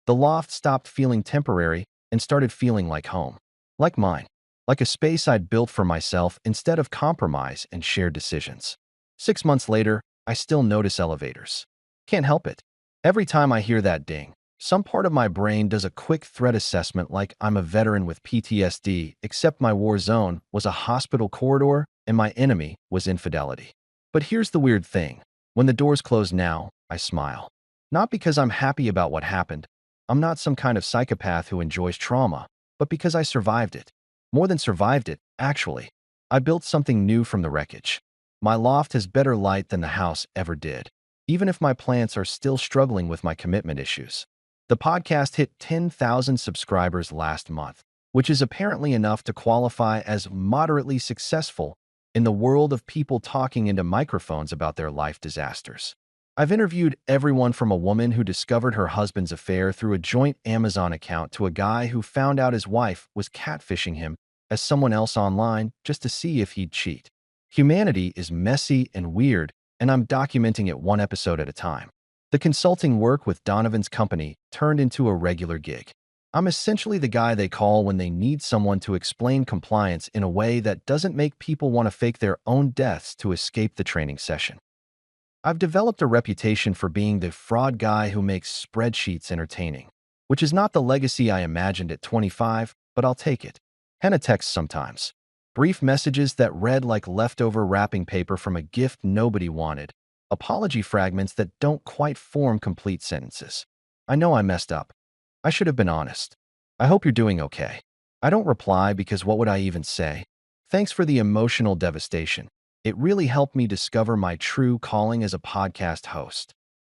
The loft stopped feeling temporary and started feeling like home. Like mine. Like a space I'd built for myself instead of compromise and shared decisions. 6 months later, I still notice elevators. Can't help it. Every time I hear that ding, some part of my brain does a quick threat assessment like I'm a veteran with PTSD, except my war zone was a hospital corridor and my enemy was infidelity. But here's the weird thing. When the doors close now, I smile. Not because I'm happy about what happened. I'm not some kind of psychopath who enjoys trauma, but because I survived it. More than survived it, actually. I built something new from the wreckage. My loft has better light than the house ever did, even if my plants are still struggling with my commitment issues. The podcast hit 10,000 subscribers last month, which is apparently enough to qualify as moderately successful in the world of people talking into microphones about their life disasters. I've interviewed everyone from a woman who discovered her husband's affair through a joint Amazon account to a guy who found out his wife was catfishing him as someone else online just to see if he'd cheat. Humanity is messy and weird, and I'm documenting it one episode at a time. The consulting work with Donovan's company turned into a regular gig. I'm essentially the guy they call when they need someone to explain compliance in a way that doesn't make people want to fake their own deaths to escape the training session. I've developed a reputation for being the fraud guy who makes spreadsheets entertaining, which is not the legacy I imagined at 25, but I'll take it. Henna texts sometimes. Brief messages that read like leftover wrapping paper from a gift nobody wanted. Apology fragments that don't quite form complete sentences. I know I messed up. I should have been honest. I hope you're doing okay. I don't reply because what would I even say? Thanks for the emotional devastation. It really helped me discover my true calling as a podcast host.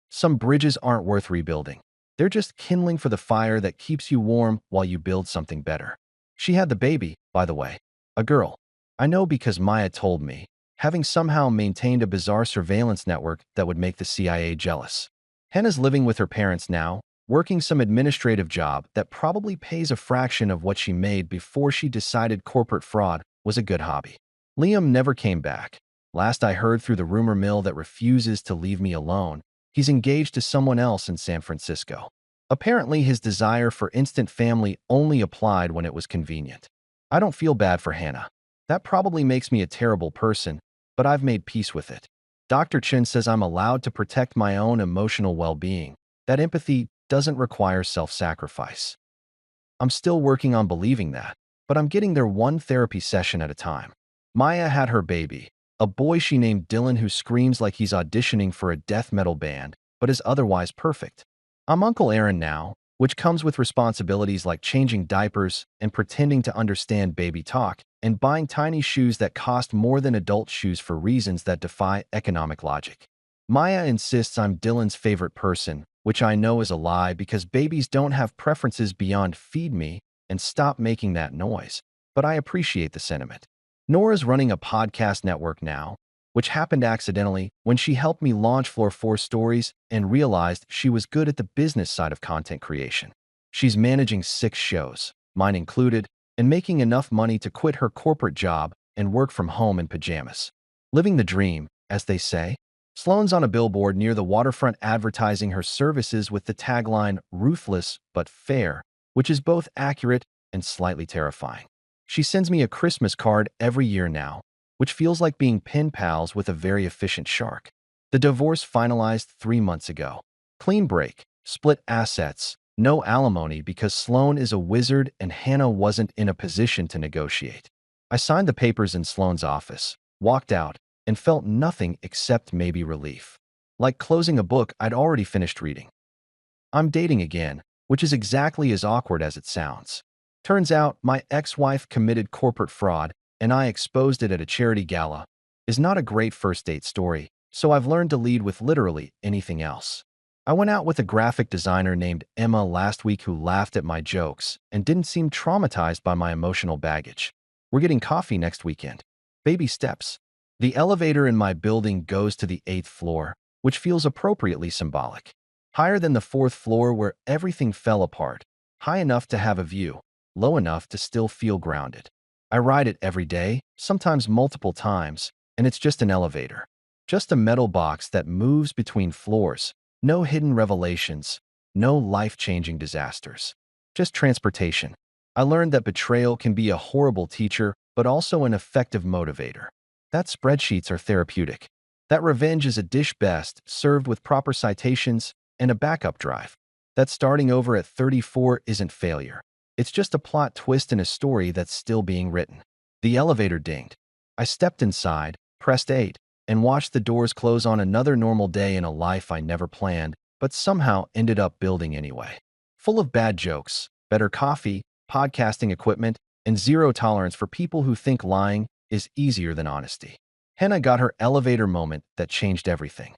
Some bridges aren't worth rebuilding. They're just kindling for the fire that keeps you warm while you build something better. She had the baby, by the way. A girl. I know because Maya told me, having somehow maintained a bizarre surveillance network that would make the CIA jealous. Henna's living with her parents now, working some administrative job that probably pays a fraction of what she made before she decided corporate fraud was a good hobby. Liam never came back. Last I heard through the rumor mill that refuses to leave me alone, he's engaged to someone else in San Francisco. Apparently, his desire for instant family only applied when it was convenient. I don't feel bad for Hannah. That probably makes me a terrible person, but I've made peace with it. Dr. Chin says I'm allowed to protect my own emotional well-being. That empathy doesn't require self-sacrifice. I'm still working on believing that, but I'm getting there one therapy session at a time. Maya had her baby, a boy she named Dylan who screams like he's auditioning for a death metal band, but is otherwise perfect. I'm Uncle Aaron now, which comes with responsibilities like changing diapers and pretending to understand baby talk, and buying tiny shoes that cost more than adult shoes for reasons that defy economic logic. Maya insists I'm Dylan's favorite person, which I know is a lie because babies don't have preferences beyond feed me and stop making that noise, but I appreciate the sentiment. Nora's running a podcast network now, which happened accidentally when she helped me launch Floor 4 Stories and realized she was good at the business side of content creation. She's managing 6 shows, mine included, and making enough money to quit her corporate job and work from home in pajamas. Living the dream, as they say. Sloane's on a billboard near the waterfront advertising her services with the tagline, "Ruthless but fair," which is both accurate and slightly terrifying. She sends me a Christmas card every year now, which feels like being pen pals with a very efficient shark. The divorce finalized 3 months ago. Clean break, split assets, no alimony because Sloane is a wizard and Hannah wasn't in a position to negotiate. I signed the papers in Sloane's office, walked out, and felt nothing except maybe relief. Like closing a book I'd already finished reading. I'm dating again, which is exactly as awkward as it sounds. Turns out my ex-wife committed corporate fraud, and I exposed it at a charity gala, is not a great first date story, so I've learned to lead with literally anything else. I went out with a graphic designer named Emma last week who laughed at my jokes and didn't seem traumatized by my emotional baggage. We're getting coffee next weekend. Baby steps. The elevator in my building goes to the 8th floor, which feels appropriately symbolic. Higher than the 4th floor where everything fell apart. High enough to have a view, low enough to still feel grounded. I ride it every day, sometimes multiple times, and it's just an elevator. Just a metal box that moves between floors. No hidden revelations, No life-changing disasters. Just transportation. I learned that betrayal can be a horrible teacher, but also an effective motivator. That spreadsheets are therapeutic. That revenge is a dish best served with proper citations and a backup drive. That starting over at 34 isn't failure. It's just a plot twist in a story that's still being written. The elevator dinged. I stepped inside, pressed 8, and watched the doors close on another normal day in a life I never planned, but somehow ended up building anyway. Full of bad jokes, better coffee, podcasting equipment, and zero tolerance for people who think lying is easier than honesty. Hannah got her elevator moment that changed everything.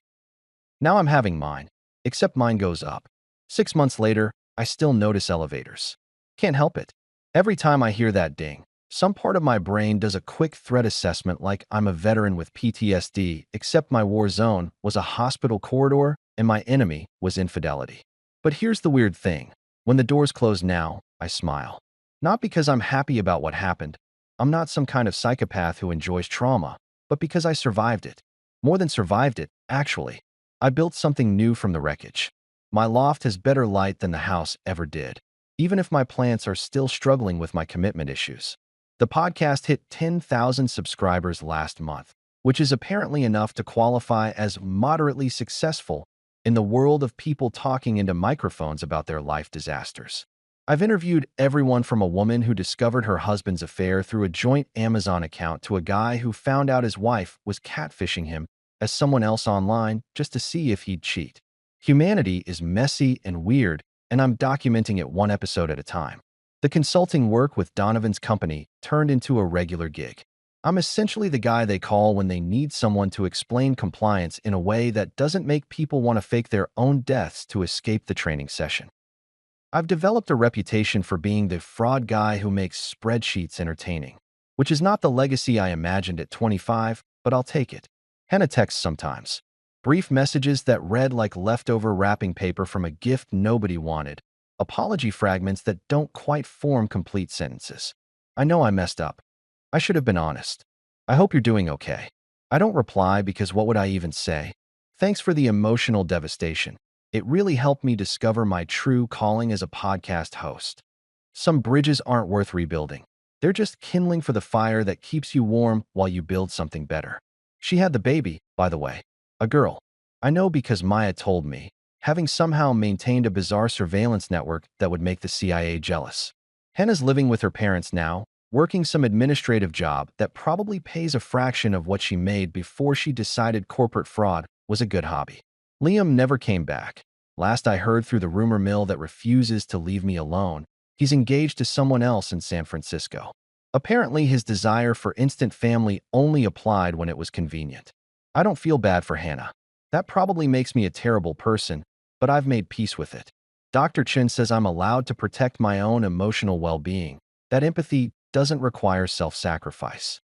Now I'm having mine, except mine goes up. 6 months later, I still notice elevators. Can't help it. Every time I hear that ding, some part of my brain does a quick threat assessment like I'm a veteran with PTSD, except my war zone was a hospital corridor and my enemy was infidelity. But here's the weird thing. When the doors close now, I smile. Not because I'm happy about what happened. I'm not some kind of psychopath who enjoys trauma, but because I survived it. More than survived it, actually. I built something new from the wreckage. My loft has better light than the house ever did, even if my plants are still struggling with my commitment issues. The podcast hit 10,000 subscribers last month, which is apparently enough to qualify as moderately successful in the world of people talking into microphones about their life disasters. I've interviewed everyone from a woman who discovered her husband's affair through a joint Amazon account to a guy who found out his wife was catfishing him as someone else online just to see if he'd cheat. Humanity is messy and weird, and I'm documenting it one episode at a time. The consulting work with Donovan's company turned into a regular gig. I'm essentially the guy they call when they need someone to explain compliance in a way that doesn't make people want to fake their own deaths to escape the training session. I've developed a reputation for being the fraud guy who makes spreadsheets entertaining, which is not the legacy I imagined at 25, but I'll take it. Hannah texts sometimes. Brief messages that read like leftover wrapping paper from a gift nobody wanted. Apology fragments that don't quite form complete sentences. I know I messed up. I should have been honest. I hope you're doing okay. I don't reply because what would I even say? Thanks for the emotional devastation. It really helped me discover my true calling as a podcast host. Some bridges aren't worth rebuilding. They're just kindling for the fire that keeps you warm while you build something better. She had the baby, by the way. A girl. I know because Maya told me, having somehow maintained a bizarre surveillance network that would make the CIA jealous. Hannah's living with her parents now, working some administrative job that probably pays a fraction of what she made before she decided corporate fraud was a good hobby. Liam never came back. Last I heard through the rumor mill that refuses to leave me alone, he's engaged to someone else in San Francisco. Apparently, his desire for instant family only applied when it was convenient. I don't feel bad for Hannah. That probably makes me a terrible person, but I've made peace with it. Dr. Chin says I'm allowed to protect my own emotional well-being. That empathy doesn't require self-sacrifice.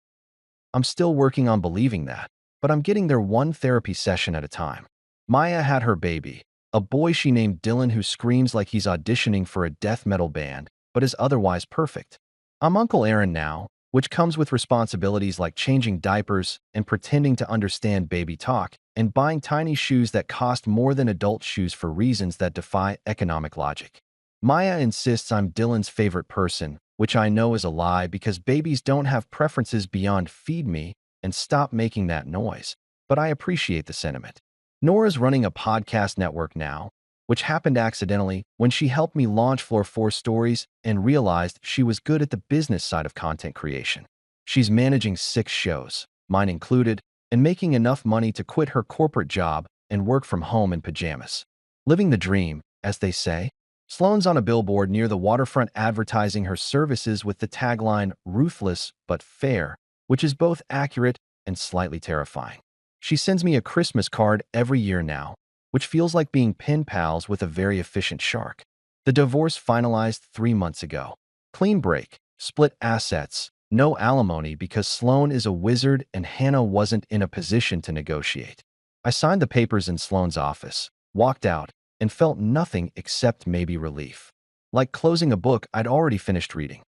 I'm still working on believing that, but I'm getting there one therapy session at a time. Maya had her baby, a boy she named Dylan who screams like he's auditioning for a death metal band, but is otherwise perfect. I'm Uncle Aaron now, which comes with responsibilities like changing diapers and pretending to understand baby talk, and buying tiny shoes that cost more than adult shoes for reasons that defy economic logic. Maya insists I'm Dylan's favorite person, which I know is a lie because babies don't have preferences beyond feed me and stop making that noise, but I appreciate the sentiment. Nora's running a podcast network now, which happened accidentally when she helped me launch Floor 4 Stories and realized she was good at the business side of content creation. She's managing 6 shows, mine included, and making enough money to quit her corporate job and work from home in pajamas. Living the dream, as they say. Sloane's on a billboard near the waterfront advertising her services with the tagline, "Ruthless but fair," which is both accurate and slightly terrifying. She sends me a Christmas card every year now, which feels like being pen pals with a very efficient shark. The divorce finalized 3 months ago. Clean break, split assets, no alimony because Sloane is a wizard and Hannah wasn't in a position to negotiate. I signed the papers in Sloane's office, walked out, and felt nothing except maybe relief. Like closing a book I'd already finished reading.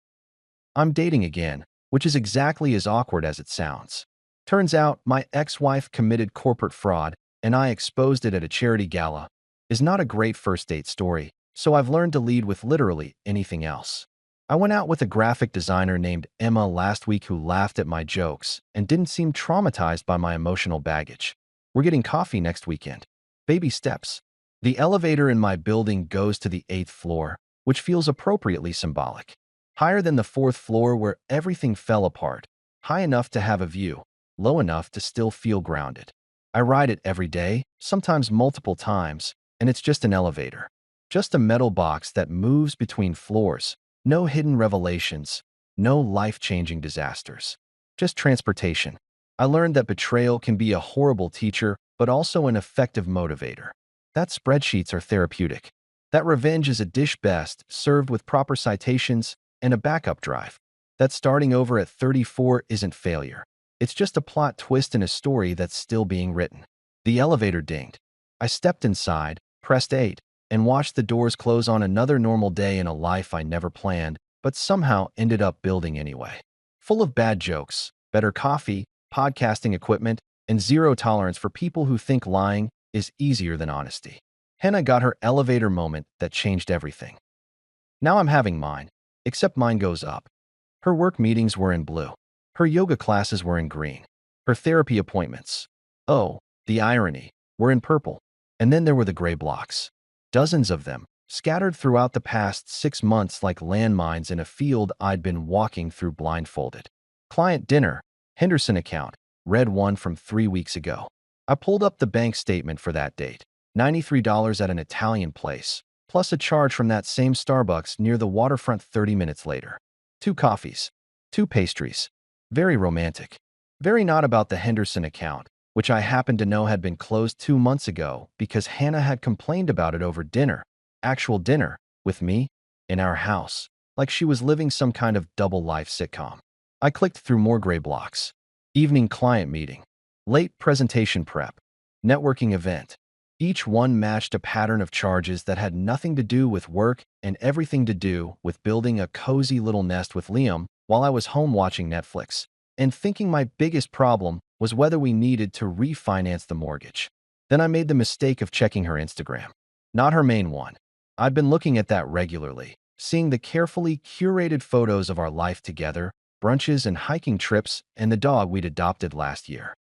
I'm dating again, which is exactly as awkward as it sounds. Turns out my ex-wife committed corporate fraud, and I exposed it at a charity gala. is not a great first date story, so I've learned to lead with literally anything else. I went out with a graphic designer named Emma last week who laughed at my jokes and didn't seem traumatized by my emotional baggage. We're getting coffee next weekend. Baby steps. The elevator in my building goes to the 8th floor, which feels appropriately symbolic. Higher than the 4th floor where everything fell apart, high enough to have a view, low enough to still feel grounded. I ride it every day, sometimes multiple times, and it's just an elevator. Just a metal box that moves between floors. No hidden revelations, no life-changing disasters. Just transportation. I learned that betrayal can be a horrible teacher, but also an effective motivator. That spreadsheets are therapeutic. That revenge is a dish best served with proper citations and a backup drive. That starting over at 34 isn't failure. It's just a plot twist in a story that's still being written. The elevator dinged. I stepped inside, pressed 8, and watched the doors close on another normal day in a life I never planned, but somehow ended up building anyway. Full of bad jokes, better coffee, podcasting equipment, and zero tolerance for people who think lying is easier than honesty. Hannah got her elevator moment that changed everything. Now I'm having mine, except mine goes up. Her work meetings were in blue. Her yoga classes were in green. Her therapy appointments, oh, the irony, were in purple. And then there were the gray blocks. Dozens of them, scattered throughout the past 6 months like landmines in a field I'd been walking through blindfolded. Client dinner, Henderson account, red one from 3 weeks ago. I pulled up the bank statement for that date. $93 at an Italian place, plus a charge from that same Starbucks near the waterfront 30 minutes later. 2 coffees, 2 pastries. Very romantic. Very not about the Henderson account, which I happened to know had been closed 2 months ago because Hannah had complained about it over dinner, actual dinner, with me, in our house, like she was living some kind of double-life sitcom. I clicked through more gray blocks. Evening client meeting. Late presentation prep. Networking event. Each one matched a pattern of charges that had nothing to do with work and everything to do with building a cozy little nest with Liam while I was home watching Netflix and thinking my biggest problem was whether we needed to refinance the mortgage. Then I made the mistake of checking her Instagram. Not her main one. I'd been looking at that regularly, seeing the carefully curated photos of our life together, brunches and hiking trips, and the dog we'd adopted last year.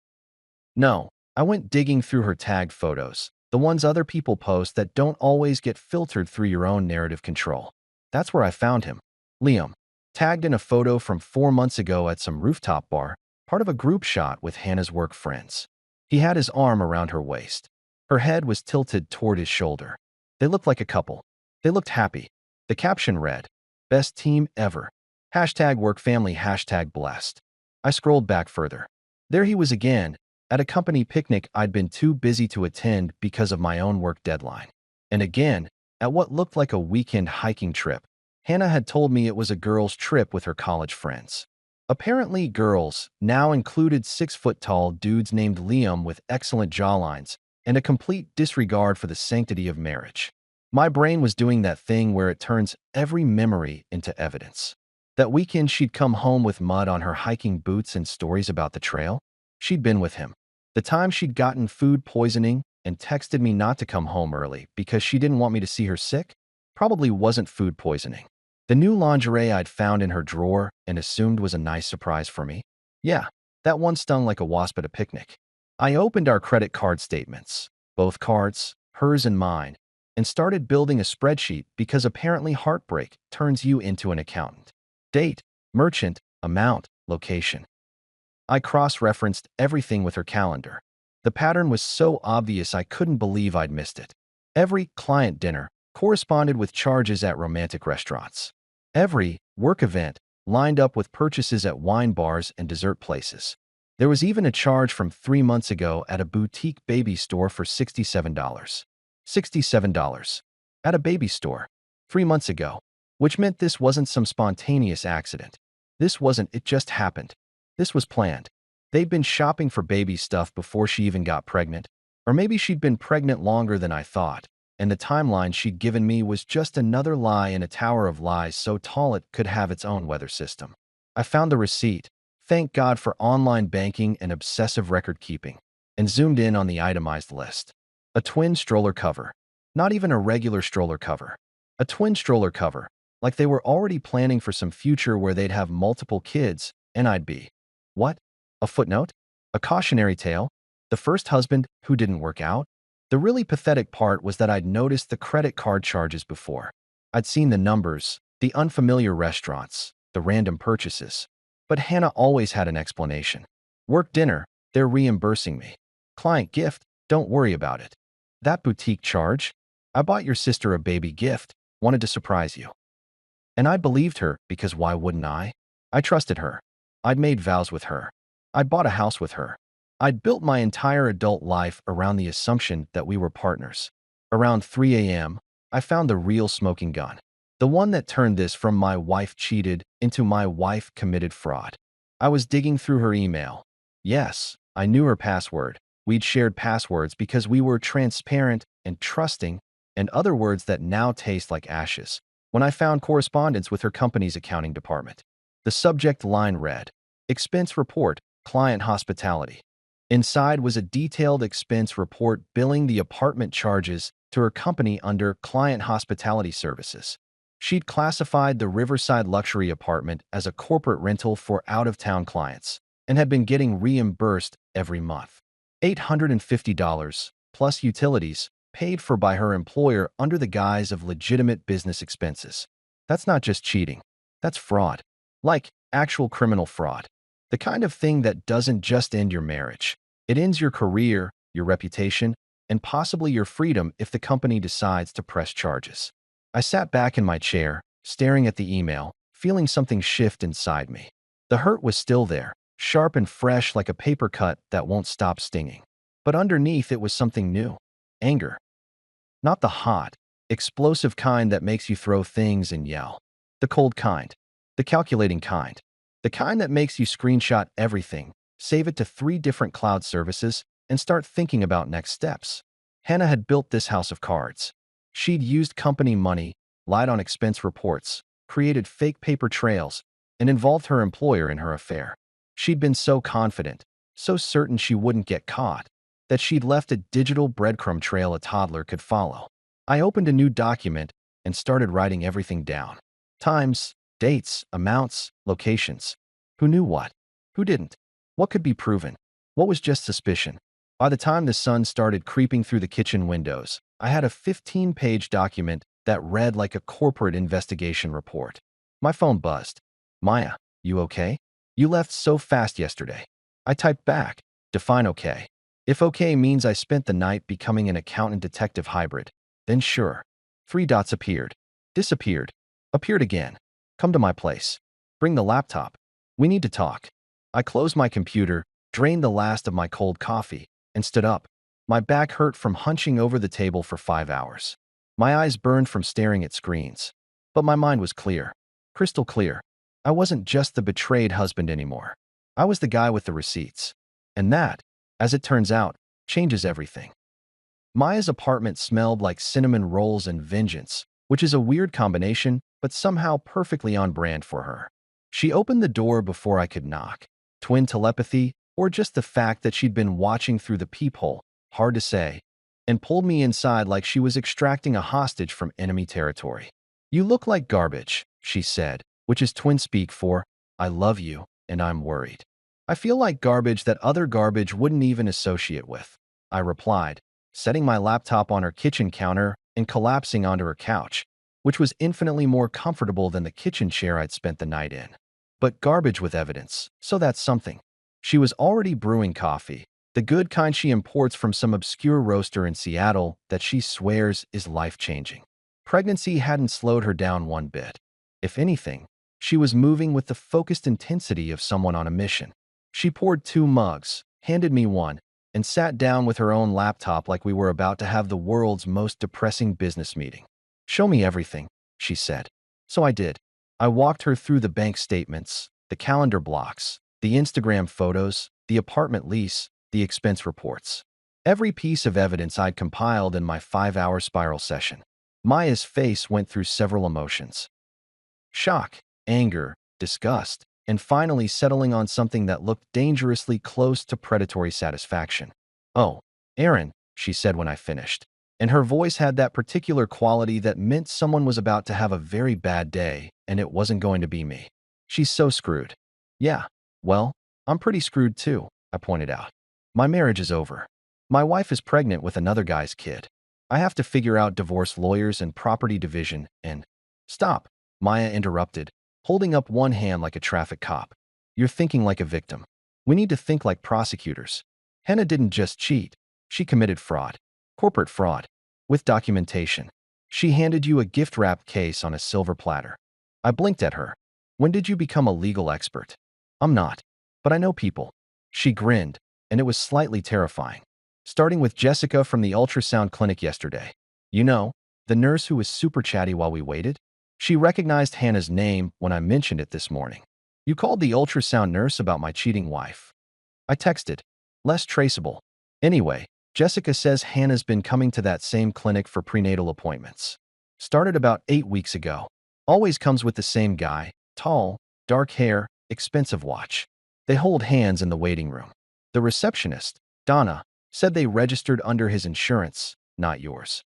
No, I went digging through her tagged photos, the ones other people post that don't always get filtered through your own narrative control. That's where I found him. Liam, tagged in a photo from 4 months ago at some rooftop bar, part of a group shot with Hannah's work friends. He had his arm around her waist. Her head was tilted toward his shoulder. They looked like a couple. They looked happy. The caption read, "Best team ever. #workfamily #blessed." I scrolled back further. There he was again, at a company picnic I'd been too busy to attend because of my own work deadline. And again, at what looked like a weekend hiking trip. Hannah had told me it was a girls' trip with her college friends. Apparently, girls now included 6-foot-tall dudes named Liam with excellent jawlines and a complete disregard for the sanctity of marriage. My brain was doing that thing where it turns every memory into evidence. That weekend she'd come home with mud on her hiking boots and stories about the trail. She'd been with him. The time she'd gotten food poisoning and texted me not to come home early because she didn't want me to see her sick, probably wasn't food poisoning. The new lingerie I'd found in her drawer and assumed was a nice surprise for me. Yeah, that one stung like a wasp at a picnic. I opened our credit card statements, both cards, hers and mine, and started building a spreadsheet because apparently heartbreak turns you into an accountant. Date, merchant, amount, location. I cross-referenced everything with her calendar. The pattern was so obvious I couldn't believe I'd missed it. Every client dinner corresponded with charges at romantic restaurants. Every work event lined up with purchases at wine bars and dessert places. There was even a charge from 3 months ago at a boutique baby store for $67. $67. At a baby store. 3 months ago. Which meant this wasn't some spontaneous accident. This wasn't it just happened. This was planned. They'd been shopping for baby stuff before she even got pregnant. Or maybe she'd been pregnant longer than I thought, and the timeline she'd given me was just another lie in a tower of lies so tall it could have its own weather system. I found the receipt, thank God for online banking and obsessive record keeping, and zoomed in on the itemized list. A twin stroller cover. Not even a regular stroller cover. A twin stroller cover, like they were already planning for some future where they'd have multiple kids, and I'd be. What? A footnote? A cautionary tale? The first husband who didn't work out? The really pathetic part was that I'd noticed the credit card charges before. I'd seen the numbers, the unfamiliar restaurants, the random purchases. But Hannah always had an explanation. Work dinner, they're reimbursing me. Client gift, don't worry about it. That boutique charge? I bought your sister a baby gift, wanted to surprise you. And I believed her because why wouldn't I? I trusted her. I'd made vows with her. I'd bought a house with her. I'd built my entire adult life around the assumption that we were partners. Around 3 a.m., I found the real smoking gun. The one that turned this from my wife cheated into my wife committed fraud. I was digging through her email. Yes, I knew her password. We'd shared passwords because we were transparent and trusting, and other words that now taste like ashes. When I found correspondence with her company's accounting department, the subject line read, Expense Report, Client Hospitality. Inside was a detailed expense report billing the apartment charges to her company under Client Hospitality Services. She'd classified the Riverside luxury apartment as a corporate rental for out-of-town clients and had been getting reimbursed every month. $850 plus utilities paid for by her employer under the guise of legitimate business expenses. That's not just cheating. That's fraud. Like actual criminal fraud. The kind of thing that doesn't just end your marriage. It ends your career, your reputation, and possibly your freedom if the company decides to press charges. I sat back in my chair, staring at the email, feeling something shift inside me. The hurt was still there, sharp and fresh like a paper cut that won't stop stinging. But underneath it was something new. Anger. Not the hot, explosive kind that makes you throw things and yell. The cold kind. The calculating kind. The kind that makes you screenshot everything, save it to 3 different cloud services, and start thinking about next steps. Hannah had built this house of cards. She'd used company money, lied on expense reports, created fake paper trails, and involved her employer in her affair. She'd been so confident, so certain she wouldn't get caught, that she'd left a digital breadcrumb trail a toddler could follow. I opened a new document and started writing everything down. Times, dates, amounts, locations. Who knew what? Who didn't? What could be proven? What was just suspicion? By the time the sun started creeping through the kitchen windows, I had a 15-page document that read like a corporate investigation report. My phone buzzed. Maya, you okay? You left so fast yesterday. I typed back, define okay. If okay means I spent the night becoming an accountant-detective hybrid, then sure. 3 dots appeared, disappeared, appeared again. Come to my place. Bring the laptop. We need to talk. I closed my computer, drained the last of my cold coffee, and stood up. My back hurt from hunching over the table for 5 hours. My eyes burned from staring at screens. But my mind was clear. Crystal clear. I wasn't just the betrayed husband anymore. I was the guy with the receipts. And that, as it turns out, changes everything. Maya's apartment smelled like cinnamon rolls and vengeance, which is a weird combination, but somehow perfectly on brand for her. She opened the door before I could knock. Twin telepathy, or just the fact that she'd been watching through the peephole, hard to say, and pulled me inside like she was extracting a hostage from enemy territory. You look like garbage, she said, which is twin speak for, I love you, and I'm worried. I feel like garbage that other garbage wouldn't even associate with, I replied, setting my laptop on her kitchen counter and collapsing onto her couch, which was infinitely more comfortable than the kitchen chair I'd spent the night in. But garbage with evidence, so that's something. She was already brewing coffee, the good kind she imports from some obscure roaster in Seattle that she swears is life-changing. Pregnancy hadn't slowed her down one bit. If anything, she was moving with the focused intensity of someone on a mission. She poured 2 mugs, handed me one, and sat down with her own laptop like we were about to have the world's most depressing business meeting. Show me everything, she said. So I did. I walked her through the bank statements, the calendar blocks, the Instagram photos, the apartment lease, the expense reports. Every piece of evidence I'd compiled in my 5-hour spiral session. Maya's face went through several emotions. Shock, anger, disgust, and finally settling on something that looked dangerously close to predatory satisfaction. Oh, Aaron, she said when I finished. and her voice had that particular quality that meant someone was about to have a very bad day, and it wasn't going to be me. She's so screwed. Yeah, well, I'm pretty screwed too, I pointed out. My marriage is over. My wife is pregnant with another guy's kid. I have to figure out divorce lawyers and property division and… Stop, Maya interrupted, holding up one hand like a traffic cop. You're thinking like a victim. We need to think like prosecutors. Hannah didn't just cheat. She committed fraud. Corporate fraud. With documentation. She handed you a gift-wrapped case on a silver platter. I blinked at her. When did you become a legal expert? I'm not. But I know people. She grinned, and it was slightly terrifying. Starting with Jessica from the ultrasound clinic yesterday. You know, the nurse who was super chatty while we waited? She recognized Hannah's name when I mentioned it this morning. You called the ultrasound nurse about my cheating wife. I texted. Less traceable. Anyway, Jessica says Hannah's been coming to that same clinic for prenatal appointments. Started about 8 weeks ago. Always comes with the same guy. Tall, dark hair, expensive watch. They hold hands in the waiting room. The receptionist, Donna, said they registered under his insurance, not yours.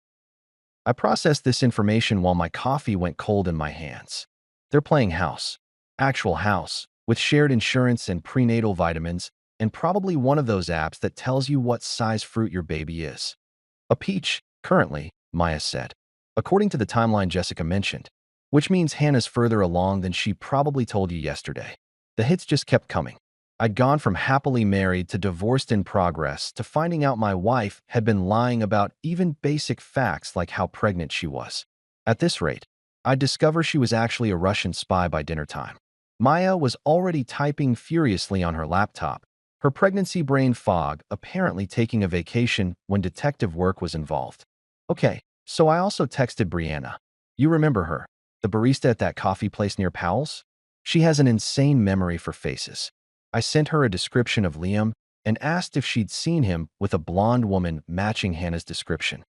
I processed this information while my coffee went cold in my hands. They're playing house. Actual house, with shared insurance and prenatal vitamins, and probably one of those apps that tells you what size fruit your baby is. A peach, currently, Maya said. According to the timeline Jessica mentioned. Which means Hannah's further along than she probably told you yesterday. The hits just kept coming. I'd gone from happily married to divorced in progress to finding out my wife had been lying about even basic facts like how pregnant she was. At this rate, I'd discover she was actually a Russian spy by dinner time. Maya was already typing furiously on her laptop, her pregnancy brain fog apparently taking a vacation when detective work was involved. Okay, so I also texted Brianna. You remember her, the barista at that coffee place near Powell's? She has an insane memory for faces. I sent her a description of Liam and asked if she'd seen him with a blonde woman matching Hannah's description.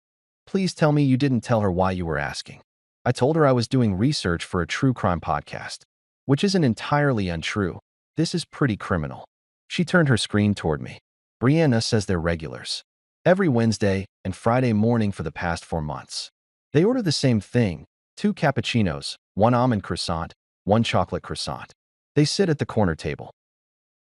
Please tell me you didn't tell her why you were asking. I told her I was doing research for a true crime podcast, which isn't entirely untrue. This is pretty criminal. She turned her screen toward me. Brianna says they're regulars. Every Wednesday and Friday morning for the past 4 months. They order the same thing, 2 cappuccinos, 1 almond croissant, 1 chocolate croissant. They sit at the corner table.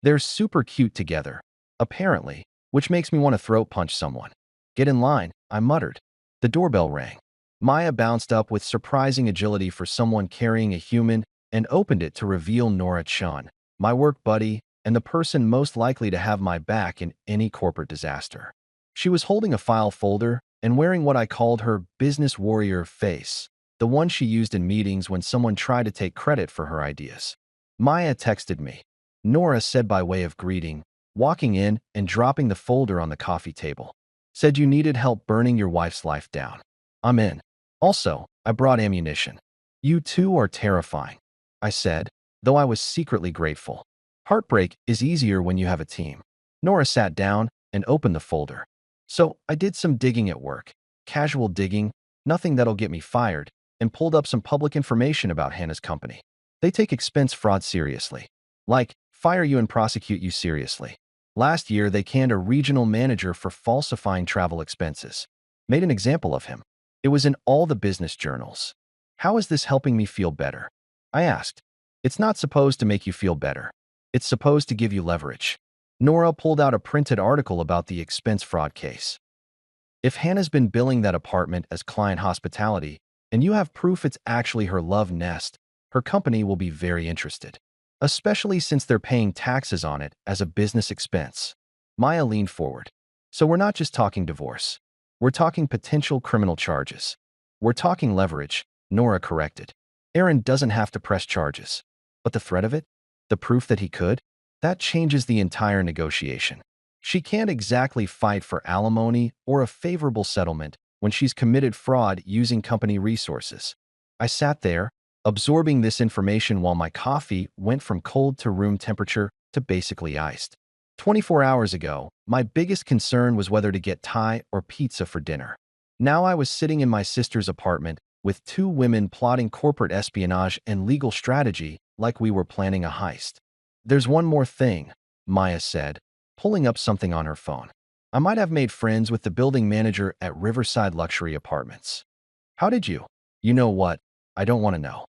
They're super cute together, apparently, which makes me want to throat punch someone. Get in line, I muttered. The doorbell rang. Maya bounced up with surprising agility for someone carrying a human and opened it to reveal Nora Chun, my work buddy and the person most likely to have my back in any corporate disaster. She was holding a file folder and wearing what I called her business warrior face, the one she used in meetings when someone tried to take credit for her ideas. Maya texted me. Nora said by way of greeting, walking in and dropping the folder on the coffee table. Said you needed help burning your wife's life down. I'm in. Also, I brought ammunition. You two are terrifying, I said, though I was secretly grateful. Heartbreak is easier when you have a team. Nora sat down and opened the folder. So I did some digging at work. Casual digging, nothing that'll get me fired, and pulled up some public information about Hannah's company. They take expense fraud seriously. Like, fire you and prosecute you seriously. Last year, they canned a regional manager for falsifying travel expenses. Made an example of him. It was in all the business journals. How is this helping me feel better? I asked. It's not supposed to make you feel better. It's supposed to give you leverage. Nora pulled out a printed article about the expense fraud case. If Hannah's been billing that apartment as client hospitality, and you have proof it's actually her love nest, her company will be very interested. Especially since they're paying taxes on it as a business expense. Maya leaned forward. So we're not just talking divorce. We're talking potential criminal charges. We're talking leverage, Nora corrected. Aaron doesn't have to press charges. But the threat of it? The proof that he could? That changes the entire negotiation. She can't exactly fight for alimony or a favorable settlement when she's committed fraud using company resources. I sat there, absorbing this information while my coffee went from cold to room temperature to basically iced. 24 hours ago, my biggest concern was whether to get Thai or pizza for dinner. Now I was sitting in my sister's apartment with 2 women plotting corporate espionage and legal strategy like we were planning a heist. There's one more thing, Maya said, pulling up something on her phone. I might have made friends with the building manager at Riverside Luxury Apartments. How did you? You know what? I don't want to know.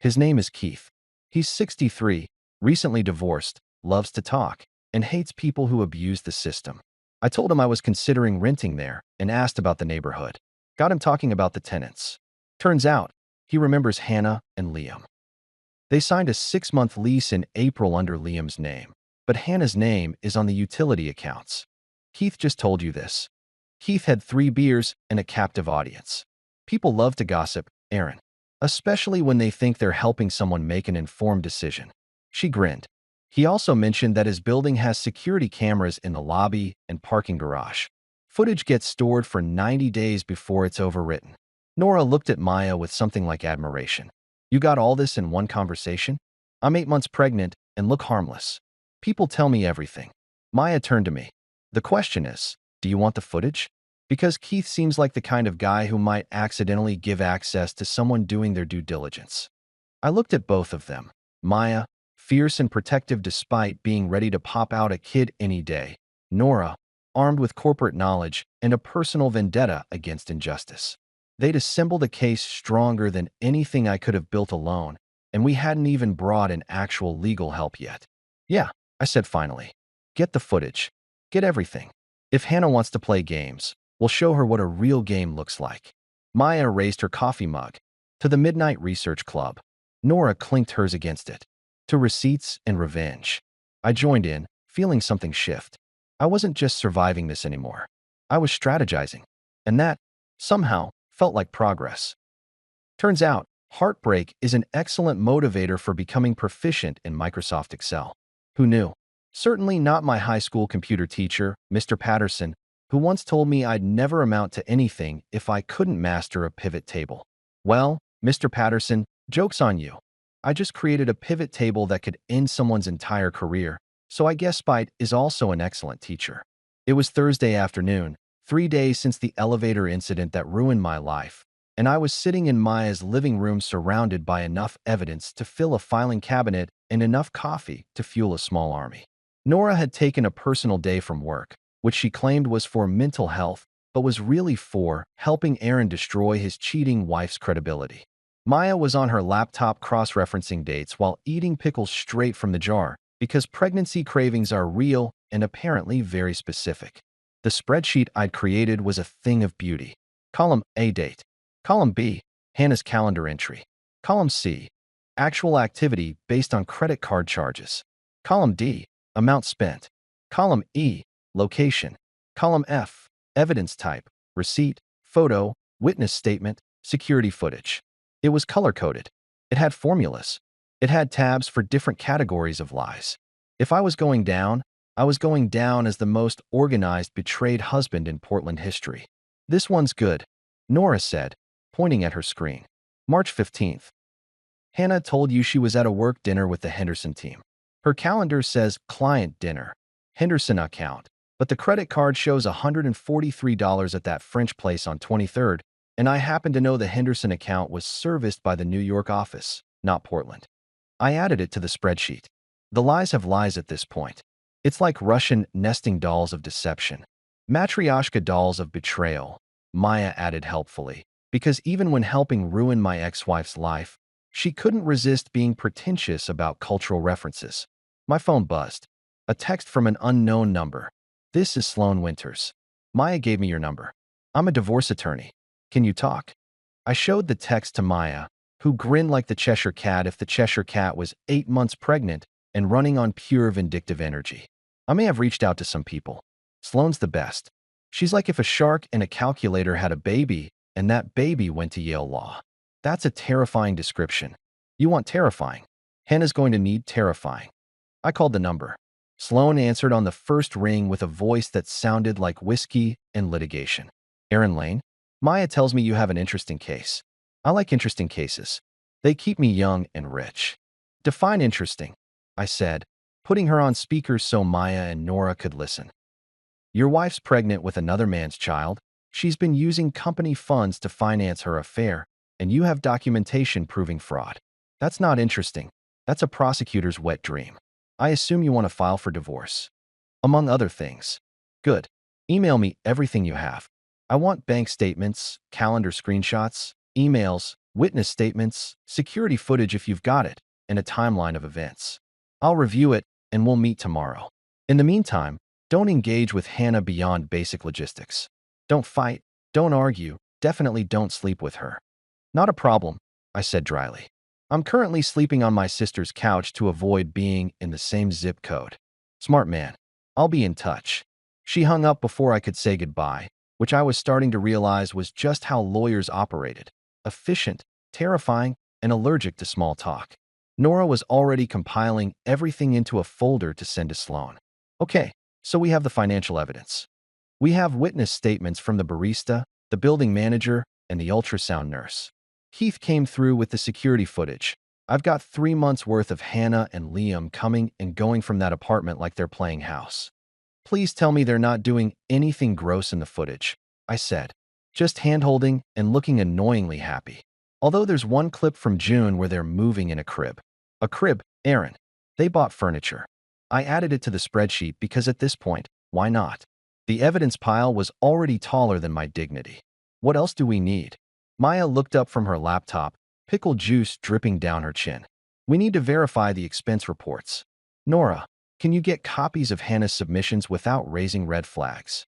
His name is Keith. He's 63, recently divorced, loves to talk, and hates people who abuse the system. I told him I was considering renting there and asked about the neighborhood. Got him talking about the tenants. Turns out, he remembers Hannah and Liam. They signed a 6-month lease in April under Liam's name, but Hannah's name is on the utility accounts. Keith just told you this. Keith had 3 beers and a captive audience. People love to gossip, Aaron, especially when they think they're helping someone make an informed decision. She grinned. He also mentioned that his building has security cameras in the lobby and parking garage. Footage gets stored for 90 days before it's overwritten. Nora looked at Maya with something like admiration. You got all this in one conversation? I'm 8 months pregnant and look harmless. People tell me everything. Maya turned to me. The question is, do you want the footage? Because Keith seems like the kind of guy who might accidentally give access to someone doing their due diligence. I looked at both of them. Maya, fierce and protective despite being ready to pop out a kid any day. Nora, armed with corporate knowledge and a personal vendetta against injustice. They'd assembled a case stronger than anything I could have built alone, and we hadn't even brought in actual legal help yet. Yeah, I said finally. Get the footage. Get everything. If Hannah wants to play games, we'll show her what a real game looks like. Maya raised her coffee mug. To the Midnight Research Club. Nora clinked hers against it. To receipts and revenge. I joined in, feeling something shift. I wasn't just surviving this anymore. I was strategizing. And that, somehow, felt like progress. Turns out, heartbreak is an excellent motivator for becoming proficient in Microsoft Excel. Who knew? Certainly not my high school computer teacher, Mr. Patterson, who once told me I'd never amount to anything if I couldn't master a pivot table. Well, Mr. Patterson, joke's on you. I just created a pivot table that could end someone's entire career, so I guess Spite is also an excellent teacher. It was Thursday afternoon, 3 days since the elevator incident that ruined my life, and I was sitting in Maya's living room surrounded by enough evidence to fill a filing cabinet and enough coffee to fuel a small army. Nora had taken a personal day from work, which she claimed was for mental health, but was really for helping Aaron destroy his cheating wife's credibility. Maya was on her laptop cross-referencing dates while eating pickles straight from the jar, because pregnancy cravings are real and apparently very specific. The spreadsheet I'd created was a thing of beauty. Column A, date. Column B, Hannah's calendar entry. Column C, actual activity based on credit card charges. Column D, amount spent. Column E, location. Column F, evidence type, receipt, photo, witness statement, security footage. It was color-coded. It had formulas. It had tabs for different categories of lies. If I was going down, I was going down as the most organized betrayed husband in Portland history. This one's good, Nora said, pointing at her screen. March 15th. Hannah told you she was at a work dinner with the Henderson team. Her calendar says client dinner, Henderson account, but the credit card shows $143 at that French place on 23rd, and I happen to know the Henderson account was serviced by the New York office, not Portland. I added it to the spreadsheet. The lies have lies at this point. It's like Russian nesting dolls of deception. Matryoshka dolls of betrayal, Maya added helpfully, because even when helping ruin my ex-wife's life, she couldn't resist being pretentious about cultural references. My phone buzzed. A text from an unknown number. This is Sloan Winters. Maya gave me your number. I'm a divorce attorney. Can you talk? I showed the text to Maya, who grinned like the Cheshire Cat if the Cheshire Cat was 8 months pregnant and running on pure vindictive energy. I may have reached out to some people. Sloane's the best. She's like if a shark and a calculator had a baby and that baby went to Yale Law. That's a terrifying description. You want terrifying. Hannah's going to need terrifying. I called the number. Sloane answered on the first ring with a voice that sounded like whiskey and litigation. Aaron Lane? Maya tells me you have an interesting case. I like interesting cases. They keep me young and rich. Define interesting, I said, putting her on speaker so Maya and Nora could listen. Your wife's pregnant with another man's child. She's been using company funds to finance her affair, and you have documentation proving fraud. That's not interesting. That's a prosecutor's wet dream. I assume you want to file for divorce. Among other things. Good. Email me everything you have. I want bank statements, calendar screenshots, emails, witness statements, security footage if you've got it, and a timeline of events. I'll review it, and we'll meet tomorrow. In the meantime, don't engage with Hannah beyond basic logistics. Don't fight, don't argue, definitely don't sleep with her. Not a problem, I said dryly. I'm currently sleeping on my sister's couch to avoid being in the same zip code. Smart man. I'll be in touch. She hung up before I could say goodbye, which I was starting to realize was just how lawyers operated. Efficient, terrifying, and allergic to small talk. Nora was already compiling everything into a folder to send to Sloan. Okay, so we have the financial evidence. We have witness statements from the barista, the building manager, and the ultrasound nurse. Heath came through with the security footage. I've got 3 months' worth of Hannah and Liam coming and going from that apartment like they're playing house. Please tell me they're not doing anything gross in the footage, I said, just hand-holding and looking annoyingly happy. Although there's one clip from June where they're moving in a crib. A crib, Aaron. They bought furniture. I added it to the spreadsheet because at this point, why not? The evidence pile was already taller than my dignity. What else do we need? Maya looked up from her laptop, pickle juice dripping down her chin. We need to verify the expense reports. Nora, can you get copies of Hannah's submissions without raising red flags?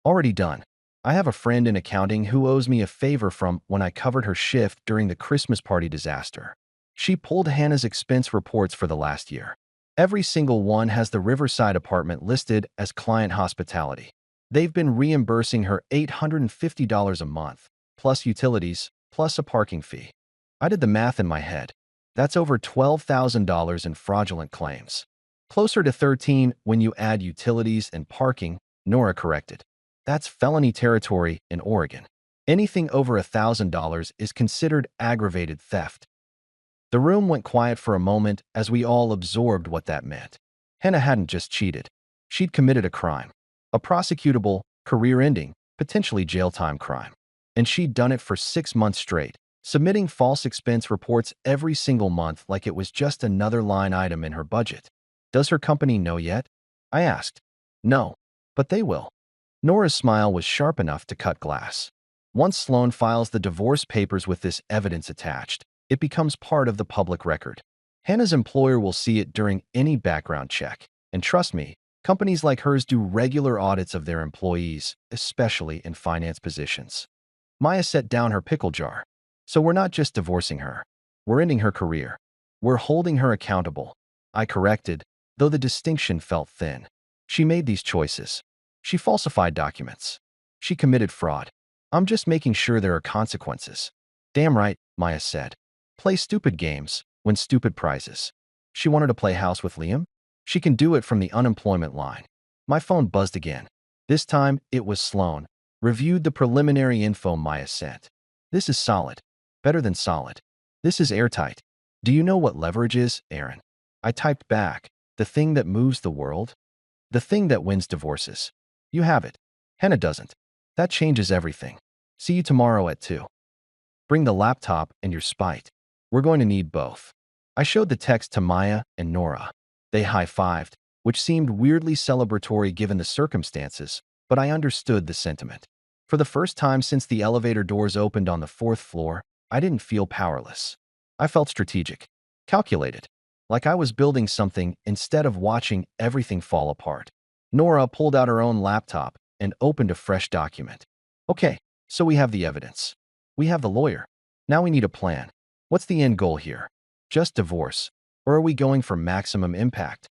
Already done. I have a friend in accounting who owes me a favor from when I covered her shift during the Christmas party disaster. She pulled Hannah's expense reports for the last year. Every single one has the Riverside apartment listed as client hospitality. They've been reimbursing her $850 a month, plus utilities, plus a parking fee. I did the math in my head. That's over $12,000 in fraudulent claims. Closer to 13 when you add utilities and parking, Nora corrected. That's felony territory in Oregon. Anything over $1,000 is considered aggravated theft. The room went quiet for a moment as we all absorbed what that meant. Hannah hadn't just cheated. She'd committed a crime. A prosecutable, career-ending, potentially jail-time crime. And she'd done it for 6 months straight, submitting false expense reports every single month like it was just another line item in her budget. Does her company know yet? I asked. No, but they will. Nora's smile was sharp enough to cut glass. Once Sloan files the divorce papers with this evidence attached, it becomes part of the public record. Hannah's employer will see it during any background check. And trust me, companies like hers do regular audits of their employees, especially in finance positions. Maya set down her pickle jar. So we're not just divorcing her. We're ending her career. We're holding her accountable. I corrected, though the distinction felt thin. She made these choices. She falsified documents. She committed fraud. I'm just making sure there are consequences. Damn right, Maya said. Play stupid games, win stupid prizes. She wanted to play house with Liam? She can do it from the unemployment line. My phone buzzed again. This time, it was Sloan. Reviewed the preliminary info Maya sent. This is solid. Better than solid. This is airtight. Do you know what leverage is, Aaron? I typed back. The thing that moves the world? The thing that wins divorces. You have it. Hannah doesn't. That changes everything. See you tomorrow at 2. Bring the laptop and your spite. We're going to need both. I showed the text to Maya and Nora. They high-fived, which seemed weirdly celebratory given the circumstances, but I understood the sentiment. For the first time since the elevator doors opened on the 4th floor, I didn't feel powerless. I felt strategic, calculated, like I was building something instead of watching everything fall apart. Nora pulled out her own laptop and opened a fresh document. Okay, so we have the evidence. We have the lawyer. Now we need a plan. What's the end goal here? Just divorce? Or are we going for maximum impact?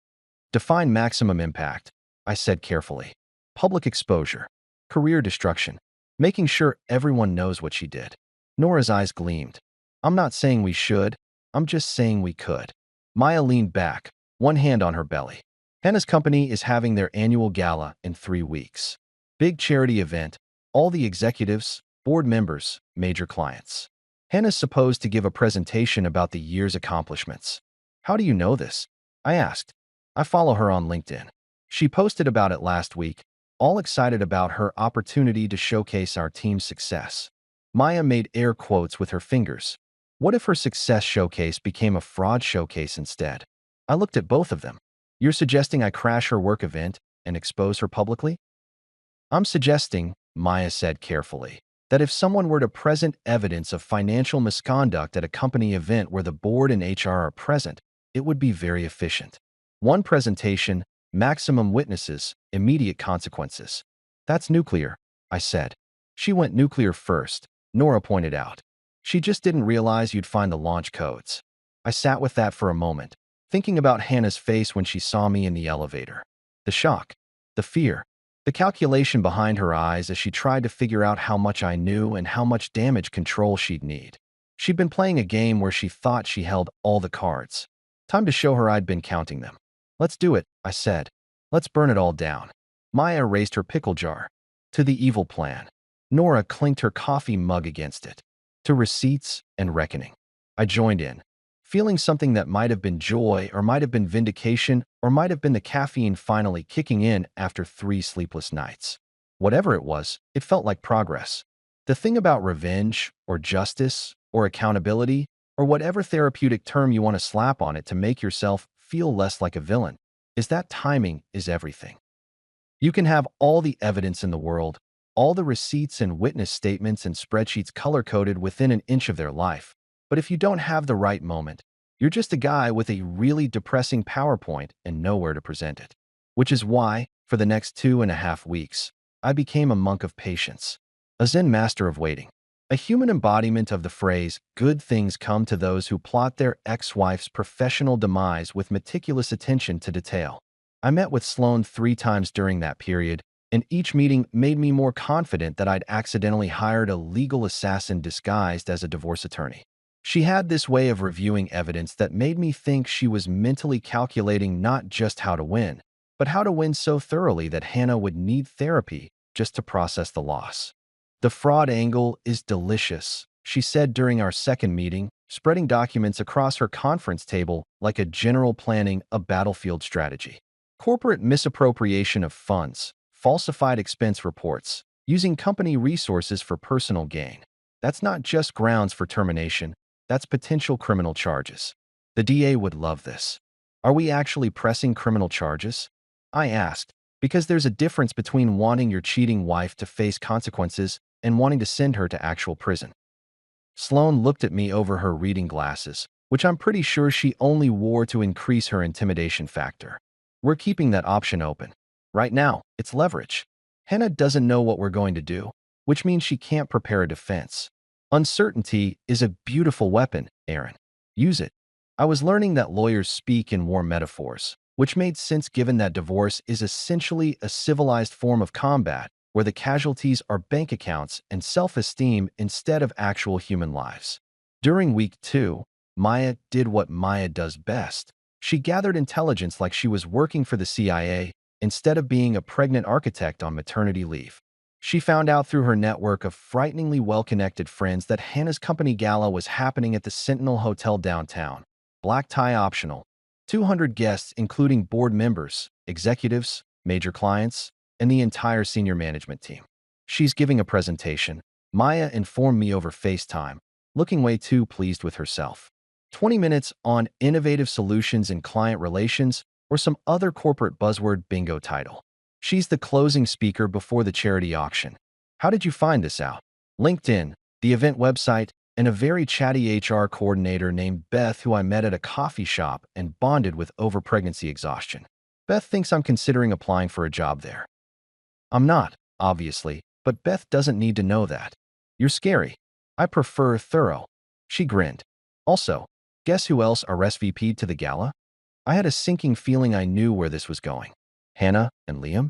Define maximum impact, I said carefully. Public exposure. Career destruction. Making sure everyone knows what she did. Nora's eyes gleamed. I'm not saying we should. I'm just saying we could. Maya leaned back, one hand on her belly. Hannah's company is having their annual gala in 3 weeks. Big charity event. All the executives, board members, major clients. Hannah's supposed to give a presentation about the year's accomplishments. How do you know this? I asked. I follow her on LinkedIn. She posted about it last week, all excited about her opportunity to showcase our team's success. Maya made air quotes with her fingers. What if her success showcase became a fraud showcase instead? I looked at both of them. You're suggesting I crash her work event and expose her publicly? I'm suggesting, Maya said carefully, that if someone were to present evidence of financial misconduct at a company event where the board and HR are present, it would be very efficient. One presentation, maximum witnesses, immediate consequences. That's nuclear, I said. She went nuclear first, Nora pointed out. She just didn't realize you'd find the launch codes. I sat with that for a moment, thinking about Hannah's face when she saw me in the elevator. The shock, the fear, the calculation behind her eyes as she tried to figure out how much I knew and how much damage control she'd need. She'd been playing a game where she thought she held all the cards. Time to show her I'd been counting them. Let's do it, I said. Let's burn it all down. Maya raised her pickle jar. To the evil plan. Nora clinked her coffee mug against it. To receipts and reckoning. I joined in, feeling something that might have been joy or might have been vindication or might have been the caffeine finally kicking in after 3 sleepless nights. Whatever it was, it felt like progress. The thing about revenge or justice or accountability or whatever therapeutic term you want to slap on it to make yourself feel less like a villain is that timing is everything. You can have all the evidence in the world, all the receipts and witness statements and spreadsheets color-coded within an inch of their life. But if you don't have the right moment, you're just a guy with a really depressing PowerPoint and nowhere to present it. Which is why, for the next 2.5 weeks, I became a monk of patience, a Zen master of waiting, a human embodiment of the phrase, good things come to those who plot their ex-wife's professional demise with meticulous attention to detail. I met with Sloan 3 times during that period, and each meeting made me more confident that I'd accidentally hired a legal assassin disguised as a divorce attorney. She had this way of reviewing evidence that made me think she was mentally calculating not just how to win, but how to win so thoroughly that Hannah would need therapy just to process the loss. The fraud angle is delicious, she said during our second meeting, spreading documents across her conference table like a general planning a battlefield strategy. Corporate misappropriation of funds, falsified expense reports, using company resources for personal gain. That's not just grounds for termination, that's potential criminal charges. The DA would love this. Are we actually pressing criminal charges? I asked, because there's a difference between wanting your cheating wife to face consequences and wanting to send her to actual prison. Sloan looked at me over her reading glasses, which I'm pretty sure she only wore to increase her intimidation factor. We're keeping that option open. Right now, it's leverage. Hannah doesn't know what we're going to do, which means she can't prepare a defense. Uncertainty is a beautiful weapon, Aaron. Use it. I was learning that lawyers speak in war metaphors, which made sense given that divorce is essentially a civilized form of combat where the casualties are bank accounts and self-esteem instead of actual human lives. During week 2, Maya did what Maya does best. She gathered intelligence like she was working for the CIA instead of being a pregnant architect on maternity leave. She found out through her network of frighteningly well-connected friends that Hannah's company gala was happening at the Sentinel Hotel downtown. Black tie optional. 200 guests including board members, executives, major clients, and the entire senior management team. She's giving a presentation, Maya informed me over FaceTime, looking way too pleased with herself. 20 minutes on innovative solutions in client relations or some other corporate buzzword bingo title. She's the closing speaker before the charity auction. How did you find this out? LinkedIn, the event website, and a very chatty HR coordinator named Beth who I met at a coffee shop and bonded with over pregnancy exhaustion. Beth thinks I'm considering applying for a job there. I'm not, obviously, but Beth doesn't need to know that. You're scary. I prefer thorough. She grinned. Also, guess who else RSVP'd to the gala? I had a sinking feeling I knew where this was going. Hannah and Liam?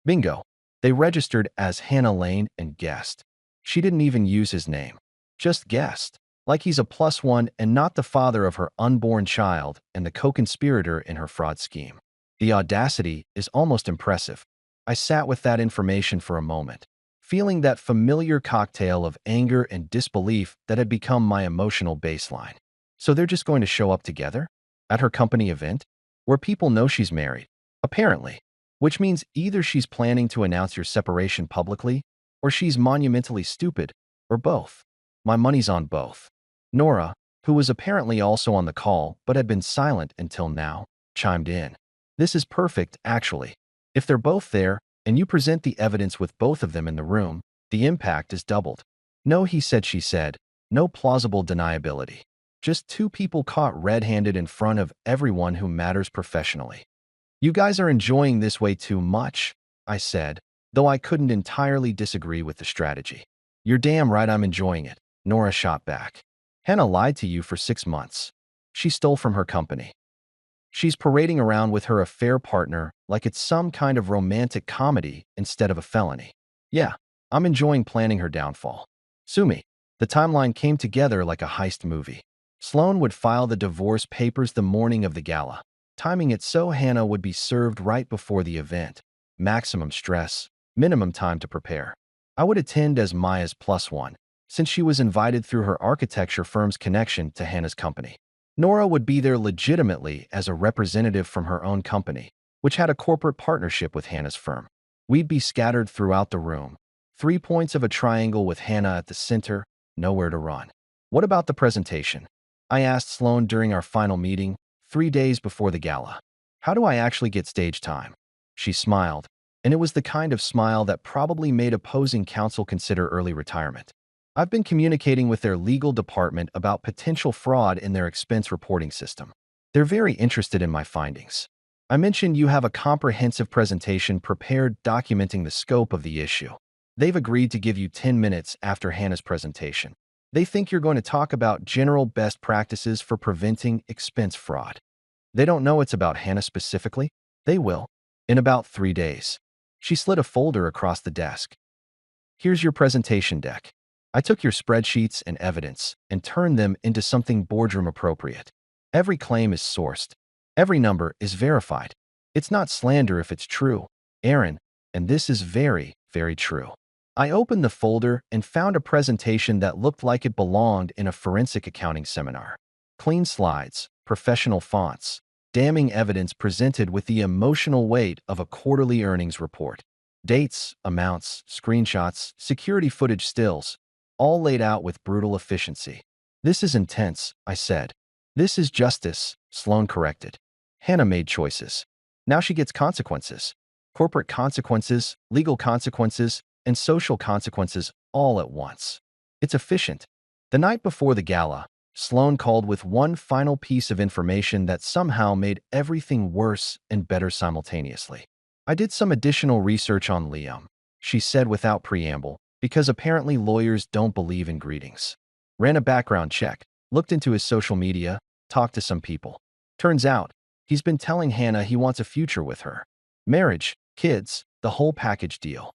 Bingo. They registered as Hannah Lane and guessed. She didn't even use his name. Just guessed. Like he's a +1 and not the father of her unborn child and the co-conspirator in her fraud scheme. The audacity is almost impressive. I sat with that information for a moment, feeling that familiar cocktail of anger and disbelief that had become my emotional baseline. So they're just going to show up together? At her company event? Where people know she's married? Apparently. Which means either she's planning to announce your separation publicly, or she's monumentally stupid, or both. My money's on both. Nora, who was apparently also on the call but had been silent until now, chimed in. This is perfect, actually. If they're both there, and you present the evidence with both of them in the room, the impact is doubled. No he said, she said. No plausible deniability. Just two people caught red-handed in front of everyone who matters professionally. You guys are enjoying this way too much, I said, though I couldn't entirely disagree with the strategy. You're damn right I'm enjoying it, Nora shot back. Hannah lied to you for 6 months. She stole from her company. She's parading around with her affair partner like it's some kind of romantic comedy instead of a felony. Yeah, I'm enjoying planning her downfall. Sue me. The timeline came together like a heist movie. Sloan would file the divorce papers the morning of the gala, timing it so Hannah would be served right before the event. Maximum stress, minimum time to prepare. I would attend as Maya's +1, since she was invited through her architecture firm's connection to Hannah's company. Nora would be there legitimately as a representative from her own company, which had a corporate partnership with Hannah's firm. We'd be scattered throughout the room, 3 points of a triangle with Hannah at the center, nowhere to run. What about the presentation? I asked Sloan during our final meeting, 3 days before the gala. How do I actually get stage time? She smiled, and it was the kind of smile that probably made opposing counsel consider early retirement. I've been communicating with their legal department about potential fraud in their expense reporting system. They're very interested in my findings. I mentioned you have a comprehensive presentation prepared documenting the scope of the issue. They've agreed to give you 10 minutes after Hannah's presentation. They think you're going to talk about general best practices for preventing expense fraud. They don't know it's about Hannah specifically. They will. In about 3 days. She slid a folder across the desk. Here's your presentation deck. I took your spreadsheets and evidence and turned them into something boardroom appropriate. Every claim is sourced. Every number is verified. It's not slander if it's true, Aaron, and this is very, very true. I opened the folder and found a presentation that looked like it belonged in a forensic accounting seminar. Clean slides, professional fonts, damning evidence presented with the emotional weight of a quarterly earnings report. Dates, amounts, screenshots, security footage stills, all laid out with brutal efficiency. This is intense, I said. This is justice, Sloan corrected. Hannah made choices. Now she gets consequences. Corporate consequences, legal consequences, and social consequences all at once. It's efficient. The night before the gala, Sloan called with one final piece of information that somehow made everything worse and better simultaneously. I did some additional research on Liam, she said without preamble, because apparently lawyers don't believe in greetings. Ran a background check, looked into his social media, talked to some people. Turns out, he's been telling Hannah he wants a future with her. Marriage, kids, the whole package deal.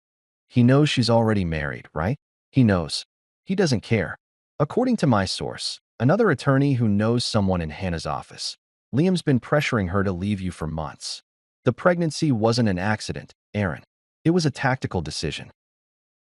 He knows she's already married, right? He knows. He doesn't care. According to my source, another attorney who knows someone in Hannah's office, Liam's been pressuring her to leave you for months. The pregnancy wasn't an accident, Aaron. It was a tactical decision.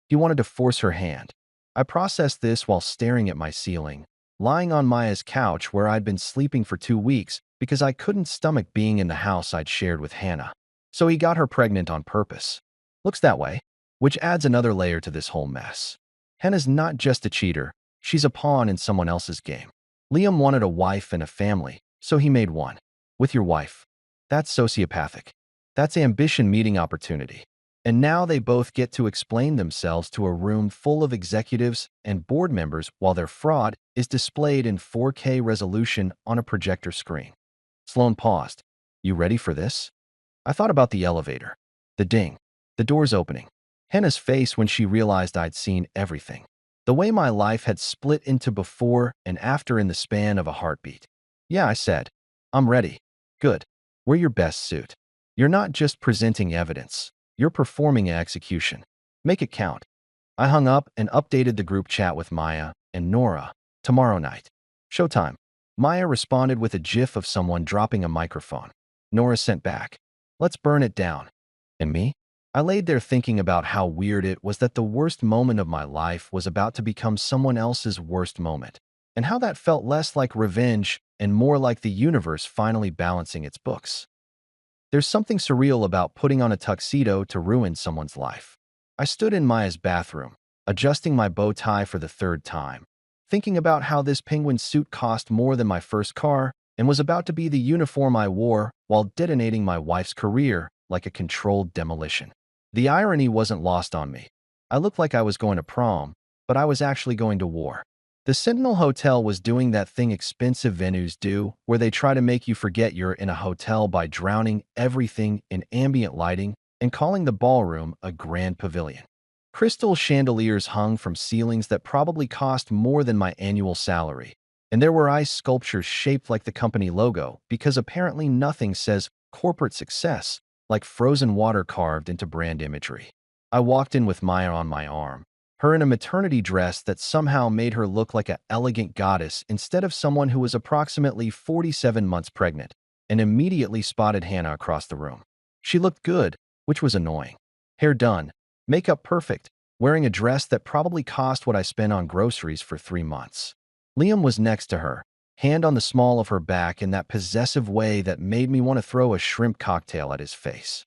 He wanted to force her hand. I processed this while staring at my ceiling, lying on Maya's couch where I'd been sleeping for 2 weeks because I couldn't stomach being in the house I'd shared with Hannah. So he got her pregnant on purpose. Looks that way, which adds another layer to this whole mess. Hannah's not just a cheater, she's a pawn in someone else's game. Liam wanted a wife and a family, so he made one. With your wife. That's sociopathic. That's ambition meeting opportunity. And now they both get to explain themselves to a room full of executives and board members while their fraud is displayed in 4K resolution on a projector screen. Sloan paused. You ready for this? I thought about the elevator. The ding. The doors opening. Hannah's face when she realized I'd seen everything. The way my life had split into before and after in the span of a heartbeat. Yeah, I said. I'm ready. Good. Wear your best suit. You're not just presenting evidence. You're performing an execution. Make it count. I hung up and updated the group chat with Maya and Nora. Tomorrow night. Showtime. Maya responded with a gif of someone dropping a microphone. Nora sent back. Let's burn it down. And me? I laid there thinking about how weird it was that the worst moment of my life was about to become someone else's worst moment, and how that felt less like revenge and more like the universe finally balancing its books. There's something surreal about putting on a tuxedo to ruin someone's life. I stood in Maya's bathroom, adjusting my bow tie for the 3rd time, thinking about how this penguin suit cost more than my first car and was about to be the uniform I wore while detonating my wife's career like a controlled demolition. The irony wasn't lost on me. I looked like I was going to prom, but I was actually going to war. The Sentinel Hotel was doing that thing expensive venues do, where they try to make you forget you're in a hotel by drowning everything in ambient lighting and calling the ballroom a grand pavilion. Crystal chandeliers hung from ceilings that probably cost more than my annual salary, and there were ice sculptures shaped like the company logo because apparently nothing says corporate success like frozen water carved into brand imagery. I walked in with Maya on my arm, her in a maternity dress that somehow made her look like an elegant goddess instead of someone who was approximately 47 months pregnant, and immediately spotted Hannah across the room. She looked good, which was annoying. Hair done, makeup perfect, wearing a dress that probably cost what I spent on groceries for 3 months. Liam was next to her, hand on the small of her back in that possessive way that made me want to throw a shrimp cocktail at his face.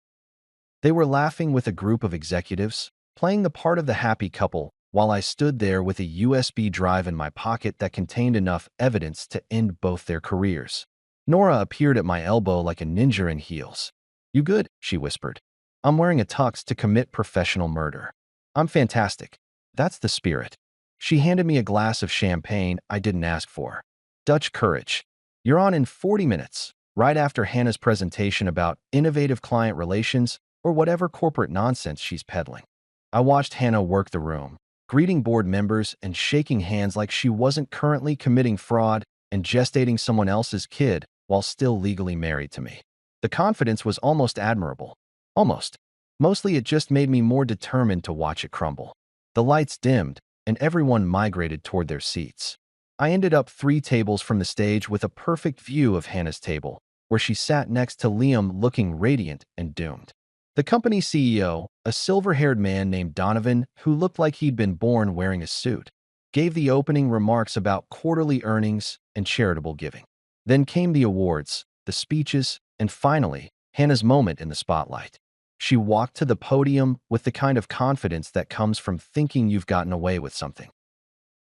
They were laughing with a group of executives, playing the part of the happy couple, while I stood there with a USB drive in my pocket that contained enough evidence to end both their careers. Nora appeared at my elbow like a ninja in heels. "You good?" she whispered. "I'm wearing a tux to commit professional murder." "I'm fantastic. That's the spirit." She handed me a glass of champagne I didn't ask for. "Dutch courage. You're on in 40 minutes, right after Hannah's presentation about innovative client relations or whatever corporate nonsense she's peddling." I watched Hannah work the room, greeting board members and shaking hands like she wasn't currently committing fraud and gestating someone else's kid while still legally married to me. The confidence was almost admirable. Almost. Mostly it just made me more determined to watch it crumble. The lights dimmed, and everyone migrated toward their seats. I ended up 3 tables from the stage with a perfect view of Hannah's table, where she sat next to Liam looking radiant and doomed. The company CEO, a silver-haired man named Donovan who looked like he'd been born wearing a suit, gave the opening remarks about quarterly earnings and charitable giving. Then came the awards, the speeches, and finally, Hannah's moment in the spotlight. She walked to the podium with the kind of confidence that comes from thinking you've gotten away with something.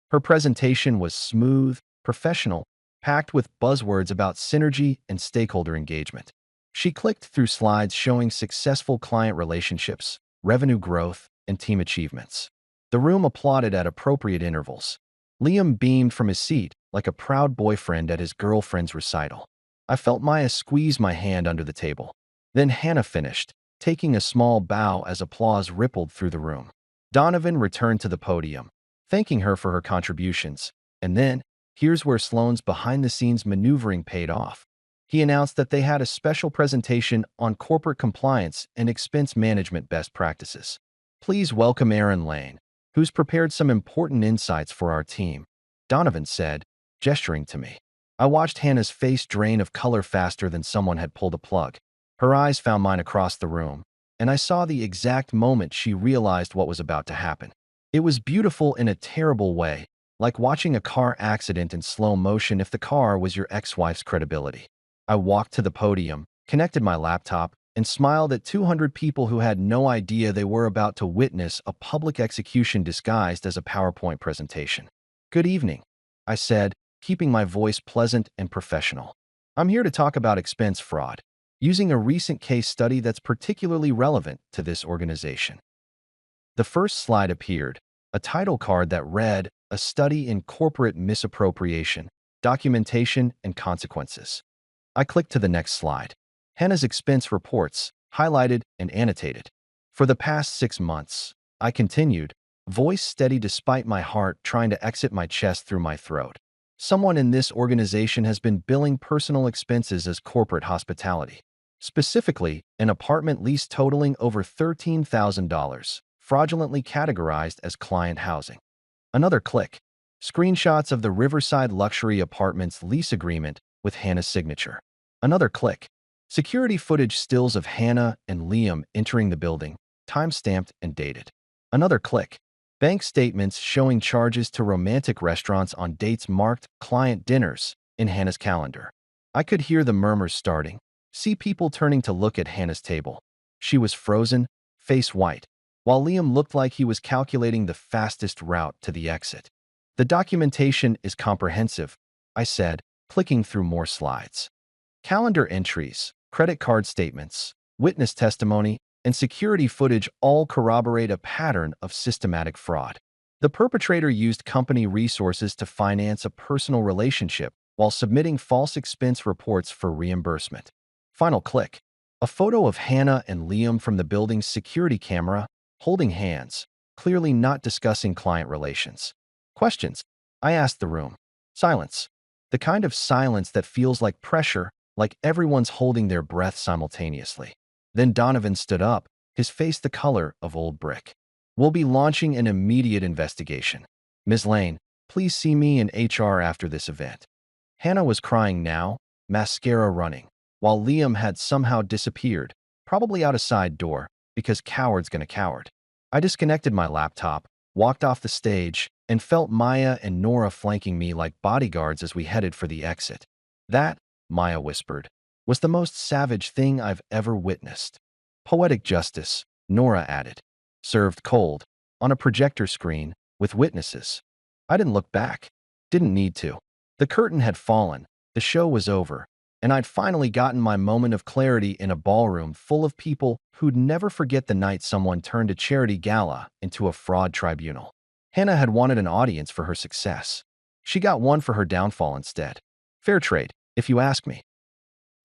Her presentation was smooth, professional, packed with buzzwords about synergy and stakeholder engagement. She clicked through slides showing successful client relationships, revenue growth, and team achievements. The room applauded at appropriate intervals. Liam beamed from his seat like a proud boyfriend at his girlfriend's recital. I felt Maya squeeze my hand under the table. Then Hannah finished, taking a small bow as applause rippled through the room. Donovan returned to the podium, thanking her for her contributions, and then, here's where Sloane's behind-the-scenes maneuvering paid off. He announced that they had a special presentation on corporate compliance and expense management best practices. "Please welcome Aaron Lane, who's prepared some important insights for our team," Donovan said, gesturing to me. I watched Hannah's face drain of color faster than someone had pulled a plug. Her eyes found mine across the room, and I saw the exact moment she realized what was about to happen. It was beautiful in a terrible way, like watching a car accident in slow motion if the car was your ex-wife's credibility. I walked to the podium, connected my laptop, and smiled at 200 people who had no idea they were about to witness a public execution disguised as a PowerPoint presentation. "Good evening," I said, keeping my voice pleasant and professional. "I'm here to talk about expense fraud, using a recent case study that's particularly relevant to this organization." The first slide appeared, a title card that read, "A Study in Corporate Misappropriation, Documentation and Consequences." I clicked to the next slide. Hannah's expense reports, highlighted and annotated. "For the past 6 months," I continued, voice steady despite my heart trying to exit my chest through my throat. "Someone in this organization has been billing personal expenses as corporate hospitality. Specifically, an apartment lease totaling over $13,000, fraudulently categorized as client housing." Another click. Screenshots of the Riverside Luxury Apartments lease agreement with Hannah's signature. Another click. Security footage stills of Hannah and Liam entering the building, time-stamped and dated. Another click. Bank statements showing charges to romantic restaurants on dates marked client dinners in Hannah's calendar. I could hear the murmurs starting, see people turning to look at Hannah's table. She was frozen, face white, while Liam looked like he was calculating the fastest route to the exit. "The documentation is comprehensive," I said, clicking through more slides. "Calendar entries, credit card statements, witness testimony, and security footage all corroborate a pattern of systematic fraud. The perpetrator used company resources to finance a personal relationship while submitting false expense reports for reimbursement. Final click. A photo of Hannah and Liam from the building's security camera, holding hands, clearly not discussing client relations. Questions. I asked the room. Silence. The kind of silence that feels like pressure, like everyone's holding their breath simultaneously. Then Donovan stood up, his face the color of old brick. We'll be launching an immediate investigation. Ms. Lane, please see me in HR after this event. Hannah was crying now, mascara running, while Liam had somehow disappeared, probably out a side door, because coward's gonna coward. I disconnected my laptop, walked off the stage, and felt Maya and Nora flanking me like bodyguards as we headed for the exit. That, Maya whispered, was the most savage thing I've ever witnessed. Poetic justice, Nora added. Served cold, on a projector screen, with witnesses. I didn't look back. Didn't need to. The curtain had fallen, the show was over, and I'd finally gotten my moment of clarity in a ballroom full of people who'd never forget the night someone turned a charity gala into a fraud tribunal. Hannah had wanted an audience for her success. She got one for her downfall instead. Fair trade, if you ask me.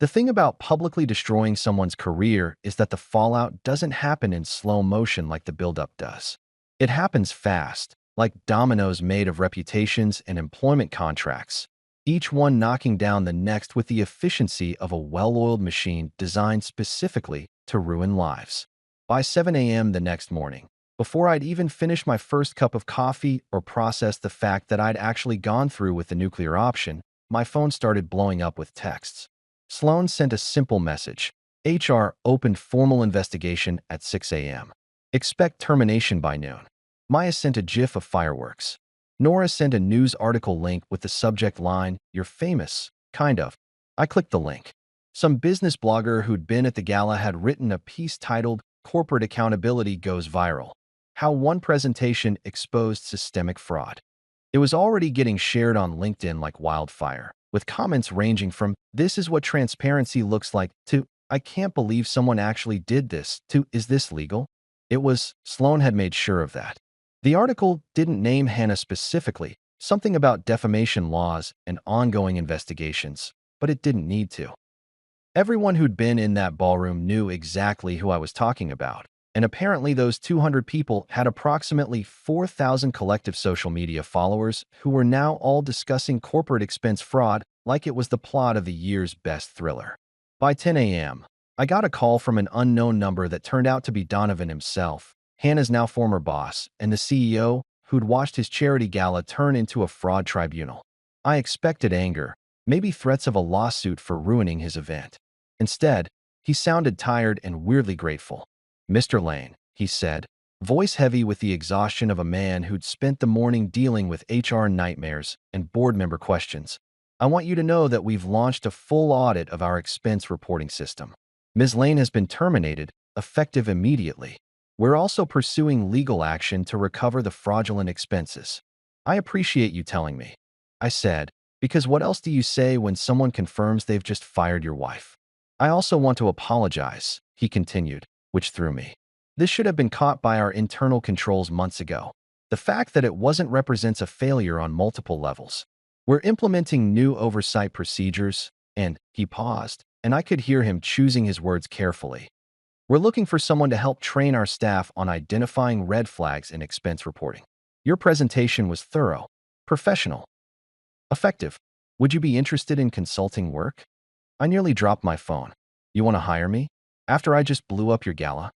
The thing about publicly destroying someone's career is that the fallout doesn't happen in slow motion like the buildup does. It happens fast, like dominoes made of reputations and employment contracts, each one knocking down the next with the efficiency of a well-oiled machine designed specifically to ruin lives. By 7 a.m. the next morning, before I'd even finished my first cup of coffee or processed the fact that I'd actually gone through with the nuclear option, my phone started blowing up with texts. Sloan sent a simple message. HR opened formal investigation at 6 a.m. Expect termination by noon. Maya sent a gif of fireworks. Nora sent a news article link with the subject line, "You're famous, kind of." I clicked the link. Some business blogger who'd been at the gala had written a piece titled, "Corporate Accountability Goes Viral: How One Presentation Exposed Systemic Fraud." It was already getting shared on LinkedIn like wildfire, with comments ranging from, "This is what transparency looks like," to, "I can't believe someone actually did this," to, "Is this legal?" Sloan had made sure of that. The article didn't name Hannah specifically, something about defamation laws and ongoing investigations, but it didn't need to. Everyone who'd been in that ballroom knew exactly who I was talking about, and apparently those 200 people had approximately 4,000 collective social media followers who were now all discussing corporate expense fraud like it was the plot of the year's best thriller. By 10 a.m., I got a call from an unknown number that turned out to be Donovan himself, Hannah's now former boss, and the CEO, who'd watched his charity gala turn into a fraud tribunal. I expected anger, maybe threats of a lawsuit for ruining his event. Instead, he sounded tired and weirdly grateful. "Mr. Lane," he said, voice heavy with the exhaustion of a man who'd spent the morning dealing with HR nightmares and board member questions. "I want you to know that we've launched a full audit of our expense reporting system. Ms. Lane has been terminated, effective immediately. We're also pursuing legal action to recover the fraudulent expenses." "I appreciate you telling me," I said, because what else do you say when someone confirms they've just fired your wife? "I also want to apologize," he continued, which threw me. This should have been caught by our internal controls months ago. The fact that it wasn't represents a failure on multiple levels. We're implementing new oversight procedures, and he paused, and I could hear him choosing his words carefully. "We're looking for someone to help train our staff on identifying red flags in expense reporting. Your presentation was thorough, professional, effective. Would you be interested in consulting work?" I nearly dropped my phone. "You want to hire me? After I just blew up your gala?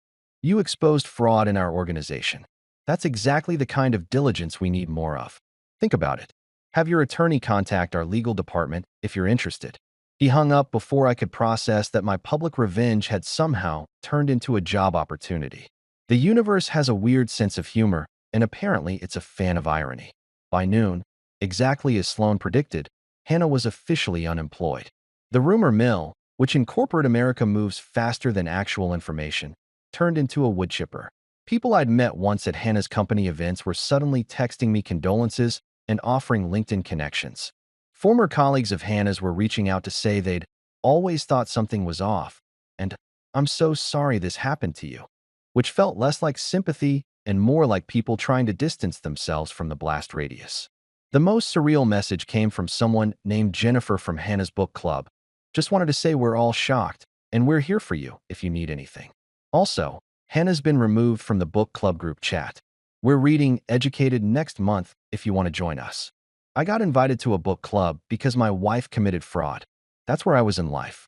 You exposed fraud in our organization. That's exactly the kind of diligence we need more of. Think about it. Have your attorney contact our legal department if you're interested." He hung up before I could process that my public revenge had somehow turned into a job opportunity. The universe has a weird sense of humor, and apparently it's a fan of irony. By noon, exactly as Sloan predicted, Hannah was officially unemployed. The rumor mill, which in corporate America moves faster than actual information, turned into a wood chipper. People I'd met once at Hannah's company events were suddenly texting me condolences and offering LinkedIn connections. Former colleagues of Hannah's were reaching out to say they'd always thought something was off, and I'm so sorry this happened to you, which felt less like sympathy and more like people trying to distance themselves from the blast radius. The most surreal message came from someone named Jennifer from Hannah's book club. Just wanted to say we're all shocked, and we're here for you if you need anything. Also, Hannah's been removed from the book club group chat. We're reading Educated next month if you want to join us. I got invited to a book club because my wife committed fraud. That's where I was in life.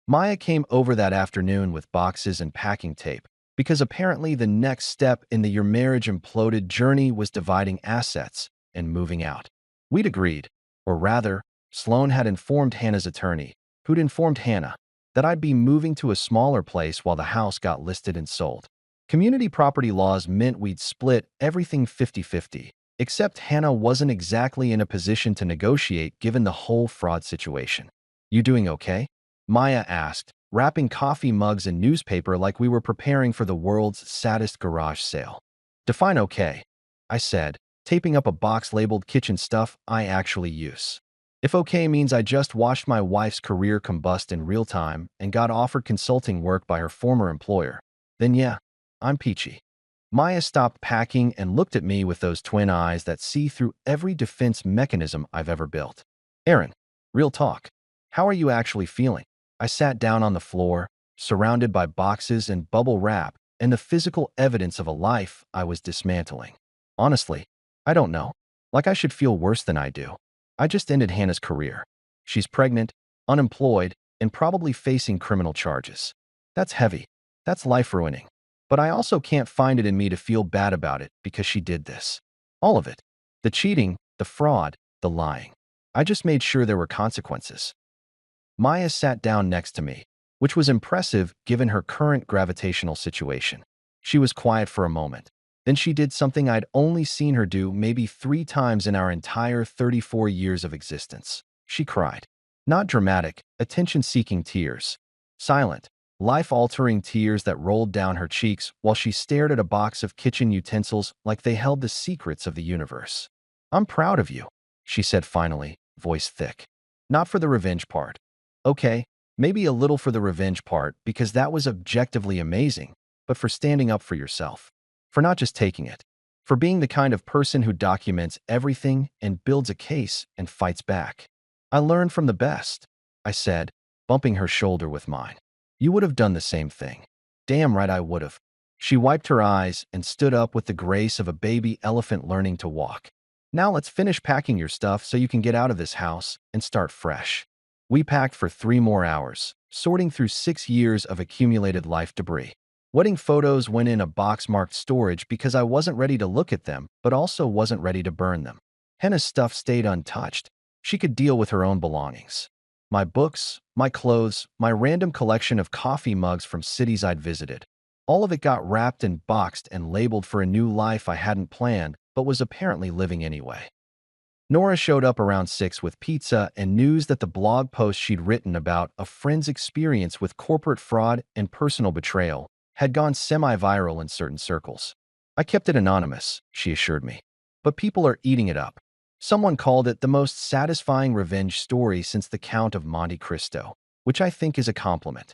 Maya came over that afternoon with boxes and packing tape because apparently the next step in the your marriage imploded journey was dividing assets and moving out. We'd agreed, or rather, Sloan had informed Hannah's attorney, who'd informed Hannah, that I'd be moving to a smaller place while the house got listed and sold. Community property laws meant we'd split everything 50-50, except Hannah wasn't exactly in a position to negotiate given the whole fraud situation. You doing okay? Maya asked, wrapping coffee mugs in newspaper like we were preparing for the world's saddest garage sale. Define okay, I said, taping up a box labeled kitchen stuff I actually use. If okay means I just watched my wife's career combust in real time and got offered consulting work by her former employer, then yeah, I'm peachy. Maya stopped packing and looked at me with those twin eyes that see through every defense mechanism I've ever built. Aaron, real talk. How are you actually feeling? I sat down on the floor, surrounded by boxes and bubble wrap and the physical evidence of a life I was dismantling. Honestly, I don't know. Like I should feel worse than I do. I just ended Hannah's career. She's pregnant, unemployed, and probably facing criminal charges. That's heavy. That's life-ruining. But I also can't find it in me to feel bad about it because she did this. All of it. The cheating, the fraud, the lying. I just made sure there were consequences. Maya sat down next to me, which was impressive given her current gravitational situation. She was quiet for a moment. Then she did something I'd only seen her do maybe 3 times in our entire 34 years of existence. She cried. Not dramatic, attention-seeking tears. Silent, life-altering tears that rolled down her cheeks while she stared at a box of kitchen utensils like they held the secrets of the universe. I'm proud of you, she said finally, voice thick. Not for the revenge part. Okay, maybe a little for the revenge part because that was objectively amazing, but for standing up for yourself. For not just taking it. For being the kind of person who documents everything and builds a case and fights back. I learned from the best, I said, bumping her shoulder with mine. You would have done the same thing. Damn right I would have. She wiped her eyes and stood up with the grace of a baby elephant learning to walk. Now let's finish packing your stuff so you can get out of this house and start fresh. We packed for 3 more hours, sorting through 6 years of accumulated life debris. Wedding photos went in a box marked storage because I wasn't ready to look at them, but also wasn't ready to burn them. Hannah's stuff stayed untouched. She could deal with her own belongings. My books, my clothes, my random collection of coffee mugs from cities I'd visited. All of it got wrapped and boxed and labeled for a new life I hadn't planned, but was apparently living anyway. Nora showed up around 6 with pizza and news that the blog post she'd written about a friend's experience with corporate fraud and personal betrayal had gone semi-viral in certain circles. I kept it anonymous, she assured me. But people are eating it up. Someone called it the most satisfying revenge story since the Count of Monte Cristo, which I think is a compliment.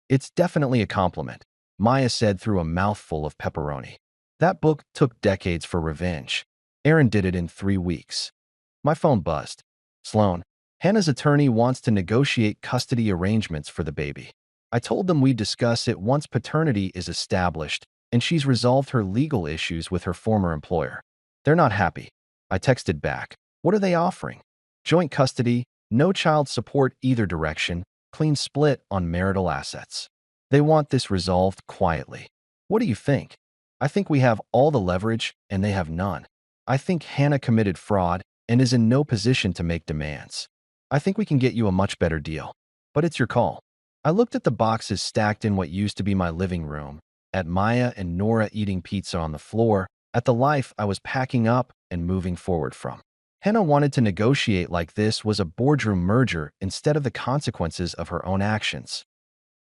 It's definitely a compliment, Maya said through a mouthful of pepperoni. That book took decades for revenge. Aaron did it in 3 weeks. My phone buzzed. Sloan, Hannah's attorney wants to negotiate custody arrangements for the baby. I told them we'd discuss it once paternity is established and she's resolved her legal issues with her former employer. They're not happy. I texted back. What are they offering? Joint custody, no child support either direction, clean split on marital assets. They want this resolved quietly. What do you think? I think we have all the leverage and they have none. I think Hannah committed fraud and is in no position to make demands. I think we can get you a much better deal. But it's your call. I looked at the boxes stacked in what used to be my living room, at Maya and Nora eating pizza on the floor, at the life I was packing up and moving forward from. Hannah wanted to negotiate like this was a boardroom merger instead of the consequences of her own actions.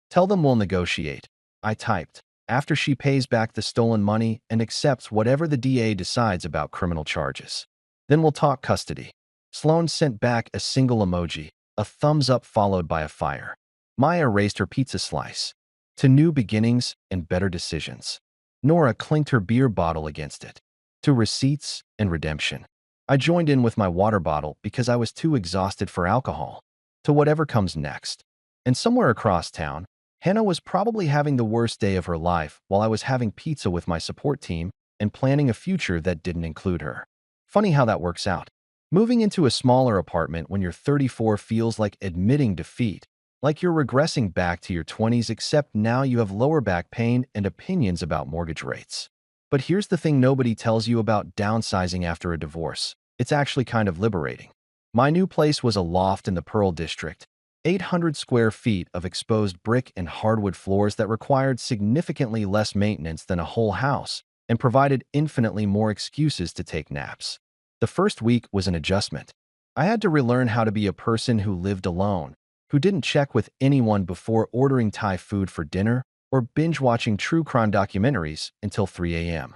Tell them we'll negotiate, I typed, after she pays back the stolen money and accepts whatever the DA decides about criminal charges. Then we'll talk custody. Sloan sent back a single emoji, a thumbs up followed by a fire. Maya raised her pizza slice. to new beginnings and better decisions. Nora clinked her beer bottle against it. To receipts and redemption. I joined in with my water bottle because I was too exhausted for alcohol. To whatever comes next. And somewhere across town, Hannah was probably having the worst day of her life while I was having pizza with my support team and planning a future that didn't include her. Funny how that works out. Moving into a smaller apartment when you're 34 feels like admitting defeat, like you're regressing back to your 20s, except now you have lower back pain and opinions about mortgage rates. But here's the thing nobody tells you about downsizing after a divorce. It's actually kind of liberating. My new place was a loft in the Pearl District, 800 square feet of exposed brick and hardwood floors that required significantly less maintenance than a whole house and provided infinitely more excuses to take naps. The first week was an adjustment. I had to relearn how to be a person who lived alone, who didn't check with anyone before ordering Thai food for dinner or binge-watching true crime documentaries until 3 a.m.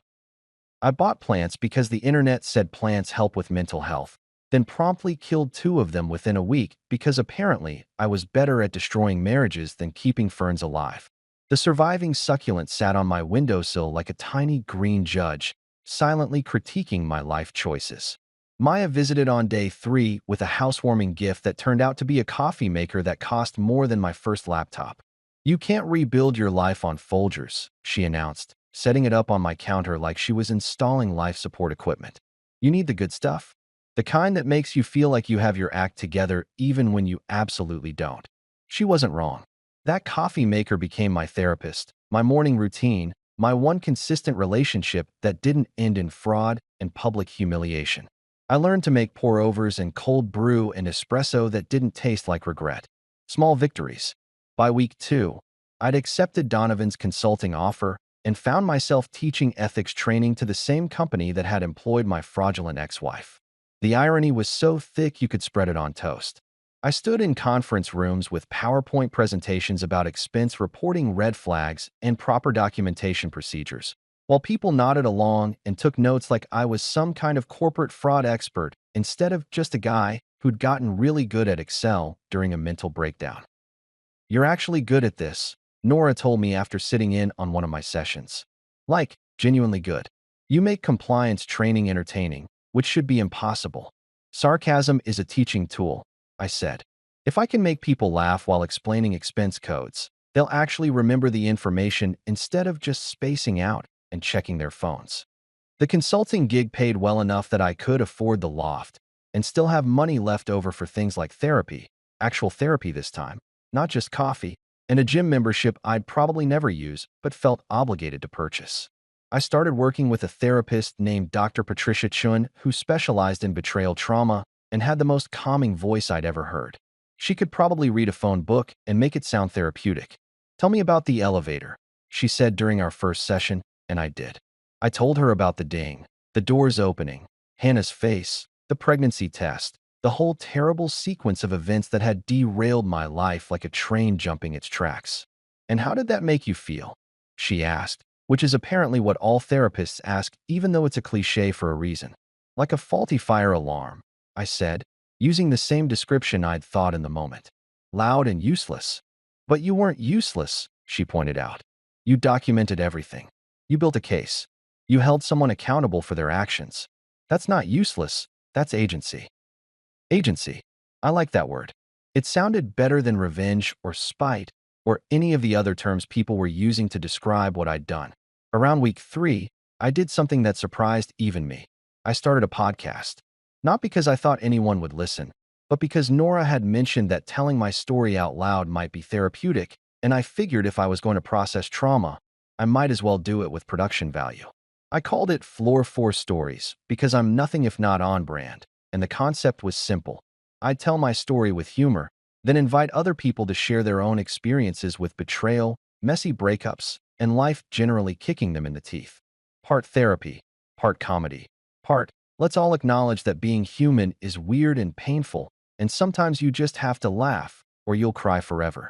I bought plants because the internet said plants help with mental health, then promptly killed 2 of them within a week because apparently I was better at destroying marriages than keeping ferns alive. The surviving succulent sat on my windowsill like a tiny green judge, silently critiquing my life choices. Maya visited on day 3 with a housewarming gift that turned out to be a coffee maker that cost more than my first laptop. "You can't rebuild your life on Folgers," she announced, setting it up on my counter like she was installing life support equipment. "You need the good stuff. The kind that makes you feel like you have your act together even when you absolutely don't." She wasn't wrong. That coffee maker became my therapist, my morning routine, my one consistent relationship that didn't end in fraud and public humiliation. I learned to make pour-overs and cold brew and espresso that didn't taste like regret. Small victories. By week 2, I'd accepted Donovan's consulting offer and found myself teaching ethics training to the same company that had employed my fraudulent ex-wife. The irony was so thick you could spread it on toast. I stood in conference rooms with PowerPoint presentations about expense reporting red flags and proper documentation procedures, while people nodded along and took notes like I was some kind of corporate fraud expert instead of just a guy who'd gotten really good at Excel during a mental breakdown. "You're actually good at this," Nora told me after sitting in on one of my sessions. Like, genuinely good. "You make compliance training entertaining, which should be impossible." "Sarcasm is a teaching tool," I said. "If I can make people laugh while explaining expense codes, they'll actually remember the information instead of just spacing out and checking their phones." The consulting gig paid well enough that I could afford the loft and still have money left over for things like therapy, actual therapy this time, not just coffee, and a gym membership I'd probably never use but felt obligated to purchase. I started working with a therapist named Dr. Patricia Chun, who specialized in betrayal trauma and had the most calming voice I'd ever heard. She could probably read a phone book and make it sound therapeutic. "Tell me about the elevator," she said during our first session, and I did. I told her about the ding, the doors opening, Hannah's face, the pregnancy test, the whole terrible sequence of events that had derailed my life like a train jumping its tracks. "And how did that make you feel?" she asked, which is apparently what all therapists ask even though it's a cliche for a reason. "Like a faulty fire alarm," I said, using the same description I'd thought in the moment. "Loud and useless." "But you weren't useless," she pointed out. "You documented everything. You built a case. You held someone accountable for their actions. That's not useless, that's agency." Agency. I like that word. It sounded better than revenge or spite or any of the other terms people were using to describe what I'd done. Around week 3, I did something that surprised even me. I started a podcast. Not because I thought anyone would listen, but because Nora had mentioned that telling my story out loud might be therapeutic, and I figured if I was going to process trauma, I might as well do it with production value. I called it Floor 4 Stories because I'm nothing if not on brand, and the concept was simple. I'd tell my story with humor, then invite other people to share their own experiences with betrayal, messy breakups, and life generally kicking them in the teeth. Part therapy, part comedy, part let's all acknowledge that being human is weird and painful, and sometimes you just have to laugh or you'll cry forever.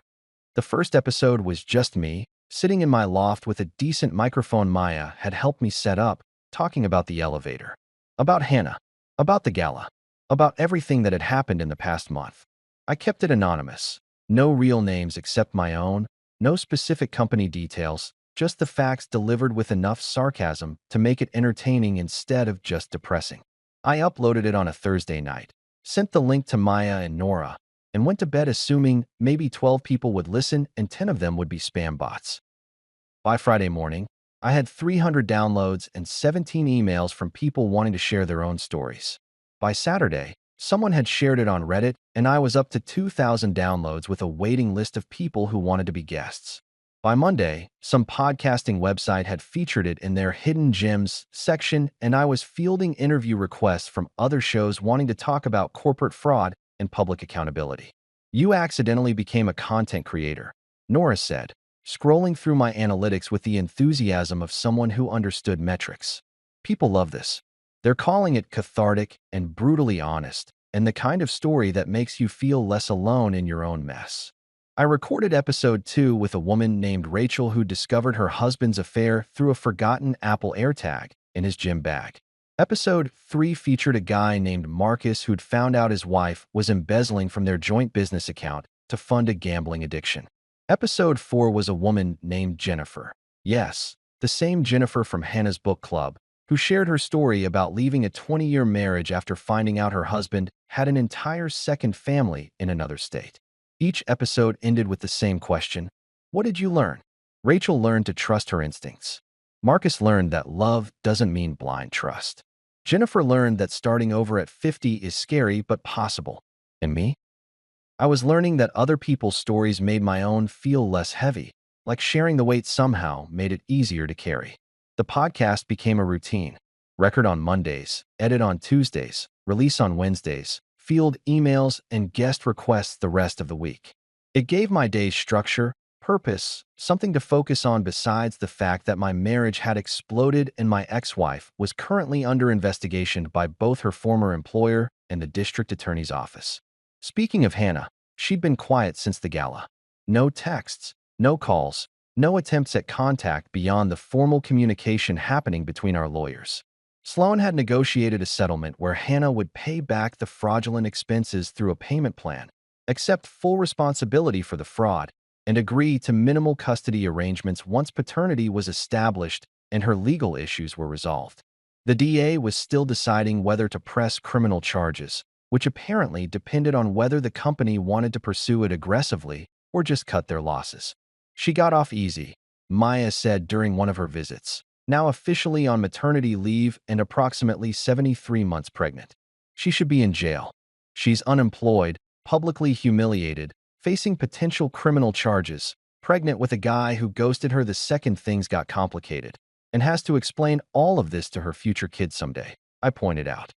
The first episode was just me, sitting in my loft with a decent microphone Maya had helped me set up, talking about the elevator, about Hannah, about the gala, about everything that had happened in the past month. I kept it anonymous, no real names except my own, No specific company details, just the facts delivered with enough sarcasm to make it entertaining instead of just depressing. I uploaded it on a Thursday night, sent the link to Maya and Nora, and went to bed assuming maybe 12 people would listen and 10 of them would be spam bots. By Friday morning, I had 300 downloads and 17 emails from people wanting to share their own stories. By Saturday, someone had shared it on Reddit, and I was up to 2,000 downloads with a waiting list of people who wanted to be guests. By Monday, some podcasting website had featured it in their Hidden Gems section, and I was fielding interview requests from other shows wanting to talk about corporate fraud and public accountability. You accidentally became a content creator, Nora said, scrolling through my analytics with the enthusiasm of someone who understood metrics. People love this. They're calling it cathartic and brutally honest, and the kind of story that makes you feel less alone in your own mess. I recorded episode 2 with a woman named Rachel who discovered her husband's affair through a forgotten Apple AirTag in his gym bag. Episode 3 featured a guy named Marcus who'd found out his wife was embezzling from their joint business account to fund a gambling addiction. Episode 4 was a woman named Jennifer. Yes, the same Jennifer from Hannah's book club, who shared her story about leaving a 20-year marriage after finding out her husband had an entire second family in another state. Each episode ended with the same question: what did you learn? Rachel learned to trust her instincts. Marcus learned that love doesn't mean blind trust. Jennifer learned that starting over at 50 is scary but possible. And me? I was learning that other people's stories made my own feel less heavy, like sharing the weight somehow made it easier to carry. The podcast became a routine. Record on Mondays, edit on Tuesdays, release on Wednesdays, field emails, and guest requests the rest of the week. It gave my days structure, purpose, something to focus on besides the fact that my marriage had exploded and my ex-wife was currently under investigation by both her former employer and the district attorney's office. Speaking of Hannah, she'd been quiet since the gala. No texts, no calls, no attempts at contact beyond the formal communication happening between our lawyers. Sloan had negotiated a settlement where Hannah would pay back the fraudulent expenses through a payment plan, accept full responsibility for the fraud, and agree to minimal custody arrangements once paternity was established and her legal issues were resolved. The DA was still deciding whether to press criminal charges, which apparently depended on whether the company wanted to pursue it aggressively or just cut their losses. She got off easy, Maya said during one of her visits, now officially on maternity leave and approximately 73 months pregnant. She should be in jail. She's unemployed, publicly humiliated, facing potential criminal charges, pregnant with a guy who ghosted her the second things got complicated, and has to explain all of this to her future kids someday, I pointed out.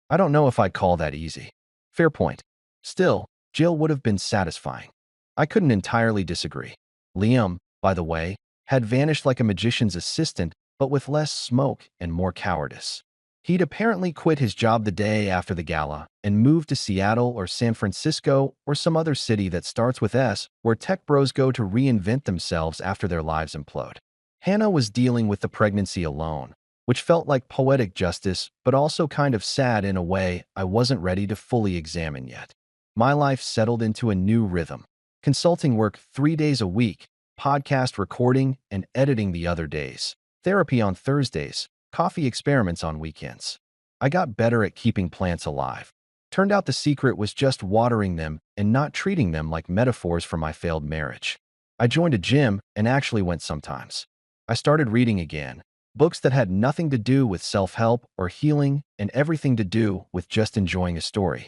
I don't know if I'd call that easy. Fair point. Still, jail would have been satisfying. I couldn't entirely disagree. Liam, by the way, had vanished like a magician's assistant, but with less smoke and more cowardice. He'd apparently quit his job the day after the gala and moved to Seattle or San Francisco or some other city that starts with S, where tech bros go to reinvent themselves after their lives implode. Hannah was dealing with the pregnancy alone, which felt like poetic justice, but also kind of sad in a way I wasn't ready to fully examine yet. My life settled into a new rhythm. Consulting work 3 days a week, podcast recording and editing the other days, therapy on Thursdays, coffee experiments on weekends. I got better at keeping plants alive. Turned out the secret was just watering them and not treating them like metaphors for my failed marriage. I joined a gym and actually went sometimes. I started reading again, books that had nothing to do with self-help or healing and everything to do with just enjoying a story.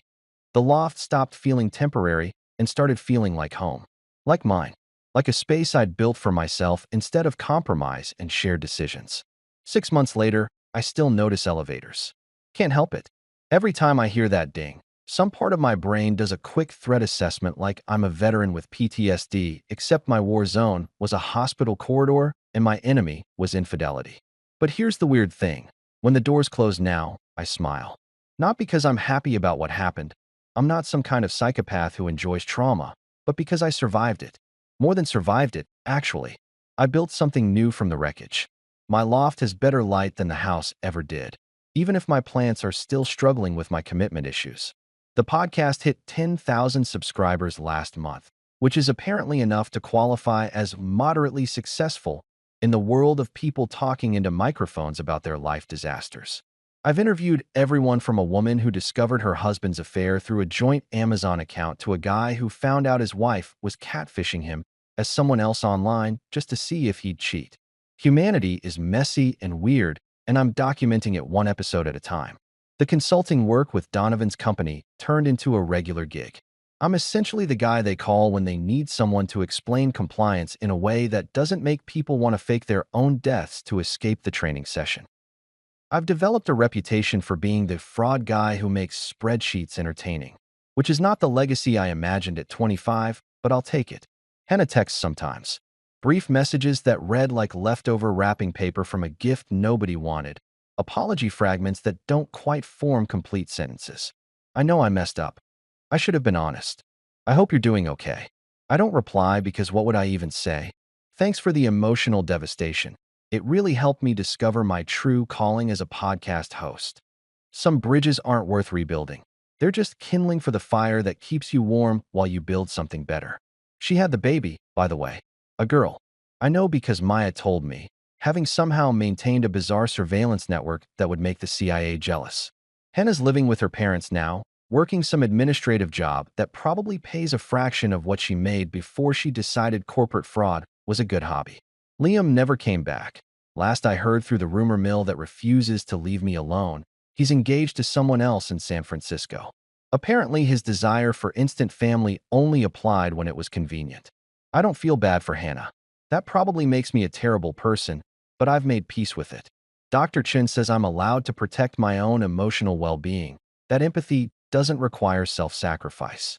The loft stopped feeling temporary and started feeling like home. Like mine. Like a space I'd built for myself instead of compromise and shared decisions. 6 months later, I still notice elevators. Can't help it. Every time I hear that ding, some part of my brain does a quick threat assessment like I'm a veteran with PTSD, except my war zone was a hospital corridor and my enemy was infidelity. But here's the weird thing. When the doors close now, I smile. Not because I'm happy about what happened. I'm not some kind of psychopath who enjoys trauma, but because I survived it. More than survived it, actually. I built something new from the wreckage. My loft has better light than the house ever did, even if my plants are still struggling with my commitment issues. The podcast hit 10,000 subscribers last month, which is apparently enough to qualify as moderately successful in the world of people talking into microphones about their life disasters. I've interviewed everyone from a woman who discovered her husband's affair through a joint Amazon account to a guy who found out his wife was catfishing him as someone else online just to see if he'd cheat. Humanity is messy and weird, and I'm documenting it one episode at a time. The consulting work with Donovan's company turned into a regular gig. I'm essentially the guy they call when they need someone to explain compliance in a way that doesn't make people want to fake their own deaths to escape the training session. I've developed a reputation for being the fraud guy who makes spreadsheets entertaining, which is not the legacy I imagined at 25, but I'll take it. Henna texts sometimes. Brief messages that read like leftover wrapping paper from a gift nobody wanted. Apology fragments that don't quite form complete sentences. I know I messed up. I should have been honest. I hope you're doing okay. I don't reply because what would I even say? Thanks for the emotional devastation. It really helped me discover my true calling as a podcast host. Some bridges aren't worth rebuilding. They're just kindling for the fire that keeps you warm while you build something better. She had the baby, by the way. A girl. I know because Maya told me, having somehow maintained a bizarre surveillance network that would make the CIA jealous. Henna's living with her parents now, working some administrative job that probably pays a fraction of what she made before she decided corporate fraud was a good hobby. Liam never came back. Last I heard through the rumor mill that refuses to leave me alone, he's engaged to someone else in San Francisco. Apparently, his desire for instant family only applied when it was convenient. I don't feel bad for Hannah. That probably makes me a terrible person, but I've made peace with it. Dr. Chin says I'm allowed to protect my own emotional well-being. That empathy doesn't require self-sacrifice.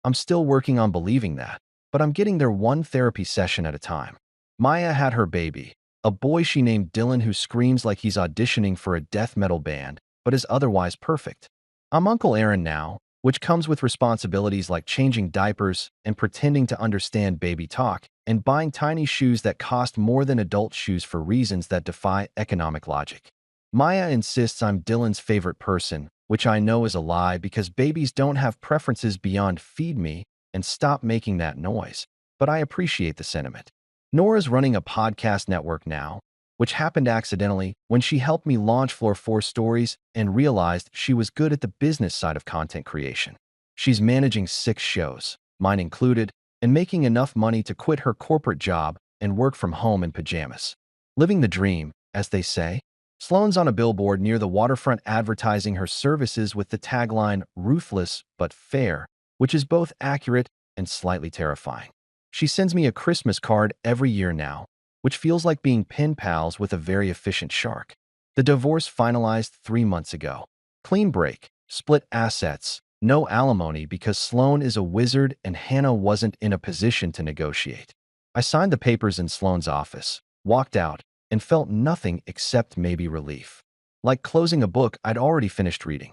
I'm still working on believing that, but I'm getting there one therapy session at a time. Maya had her baby, a boy she named Dylan who screams like he's auditioning for a death metal band, but is otherwise perfect. I'm Uncle Aaron now, which comes with responsibilities like changing diapers and pretending to understand baby talk, and buying tiny shoes that cost more than adult shoes for reasons that defy economic logic. Maya insists I'm Dylan's favorite person, which I know is a lie because babies don't have preferences beyond feed me and stop making that noise, but I appreciate the sentiment. Nora's running a podcast network now, which happened accidentally when she helped me launch Floor 4 Stories and realized she was good at the business side of content creation. She's managing 6 shows, mine included, and making enough money to quit her corporate job and work from home in pajamas. Living the dream, as they say. Sloane's on a billboard near the waterfront advertising her services with the tagline, "Ruthless but fair," which is both accurate and slightly terrifying. She sends me a Christmas card every year now, which feels like being pen pals with a very efficient shark. The divorce finalized 3 months ago. Clean break, split assets, no alimony because Sloane is a wizard and Hannah wasn't in a position to negotiate. I signed the papers in Sloane's office, walked out, and felt nothing except maybe relief. Like closing a book I'd already finished reading.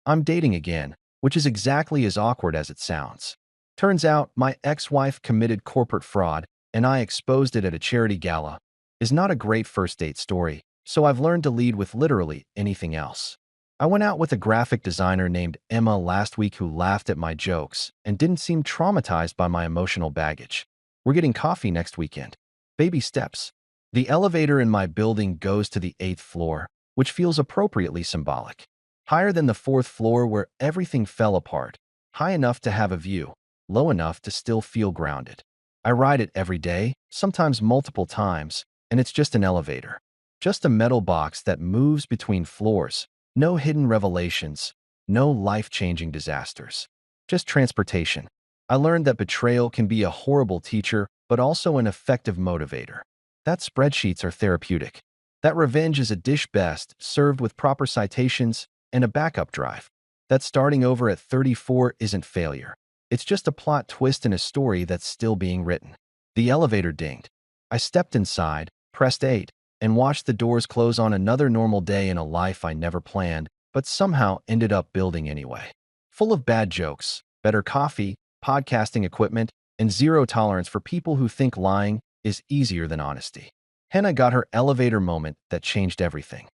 I'm dating again, which is exactly as awkward as it sounds. Turns out my ex-wife committed corporate fraud, and I exposed it at a charity gala. Is not a great first date story, so I've learned to lead with literally anything else. I went out with a graphic designer named Emma last week who laughed at my jokes and didn't seem traumatized by my emotional baggage. We're getting coffee next weekend. Baby steps. The elevator in my building goes to the 8th floor, which feels appropriately symbolic. Higher than the 4th floor where everything fell apart. High enough to have a view, low enough to still feel grounded. I ride it every day, sometimes multiple times, and it's just an elevator. Just a metal box that moves between floors. No hidden revelations, no life-changing disasters. Just transportation. I learned that betrayal can be a horrible teacher, but also an effective motivator. That spreadsheets are therapeutic. That revenge is a dish best served with proper citations and a backup drive. That starting over at 34 isn't failure. It's just a plot twist in a story that's still being written. The elevator dinged. I stepped inside, pressed 8, and watched the doors close on another normal day in a life I never planned, but somehow ended up building anyway. Full of bad jokes, better coffee, podcasting equipment, and zero tolerance for people who think lying is easier than honesty. Hannah got her elevator moment that changed everything.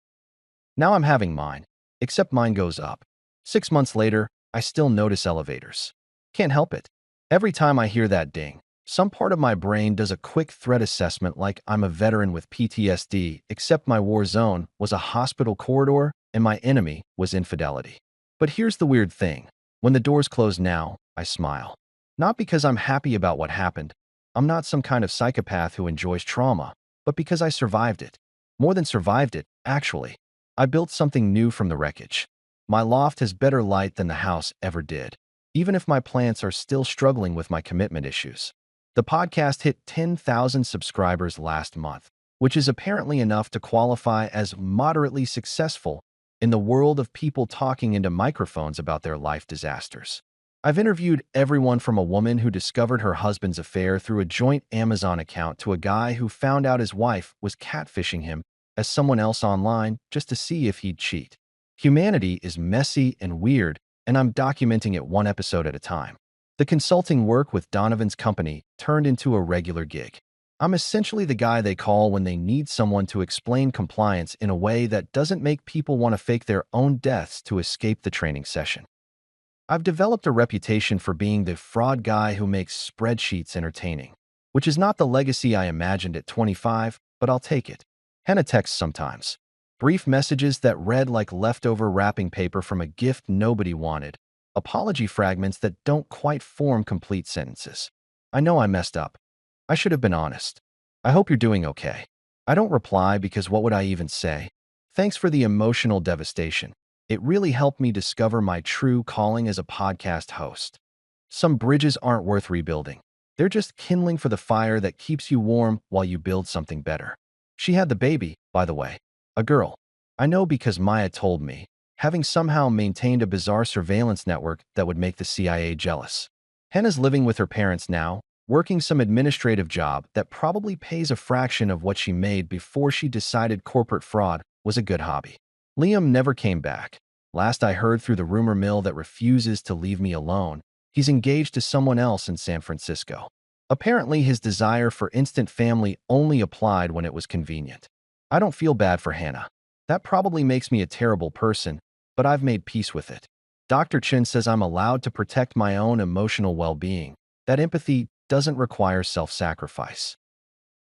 Now I'm having mine, except mine goes up. 6 months later, I still notice elevators. Can't help it. Every time I hear that ding, some part of my brain does a quick threat assessment like I'm a veteran with PTSD, except my war zone was a hospital corridor and my enemy was infidelity. But here's the weird thing. When the doors close now, I smile. Not because I'm happy about what happened. I'm not some kind of psychopath who enjoys trauma, but because I survived it. More than survived it, actually. I built something new from the wreckage. My loft has better light than the house ever did, even if my plants are still struggling with my commitment issues. The podcast hit 10,000 subscribers last month, which is apparently enough to qualify as moderately successful in the world of people talking into microphones about their life disasters. I've interviewed everyone from a woman who discovered her husband's affair through a joint Amazon account to a guy who found out his wife was catfishing him as someone else online just to see if he'd cheat. Humanity is messy and weird, and I'm documenting it one episode at a time. The consulting work with Donovan's company turned into a regular gig. I'm essentially the guy they call when they need someone to explain compliance in a way that doesn't make people want to fake their own deaths to escape the training session. I've developed a reputation for being the fraud guy who makes spreadsheets entertaining, which is not the legacy I imagined at 25, but I'll take it. Henna texts sometimes. Brief messages that read like leftover wrapping paper from a gift nobody wanted. Apology fragments that don't quite form complete sentences. I know I messed up. I should have been honest. I hope you're doing okay. I don't reply because what would I even say? Thanks for the emotional devastation. It really helped me discover my true calling as a podcast host. Some bridges aren't worth rebuilding. They're just kindling for the fire that keeps you warm while you build something better. She had the baby, by the way. A girl. I know because Maya told me, having somehow maintained a bizarre surveillance network that would make the CIA jealous. Henna's living with her parents now, working some administrative job that probably pays a fraction of what she made before she decided corporate fraud was a good hobby. Liam never came back. Last I heard through the rumor mill that refuses to leave me alone, he's engaged to someone else in San Francisco. Apparently, his desire for instant family only applied when it was convenient. I don't feel bad for Hannah. That probably makes me a terrible person, but I've made peace with it. Dr. Chin says I'm allowed to protect my own emotional well-being. That empathy doesn't require self-sacrifice.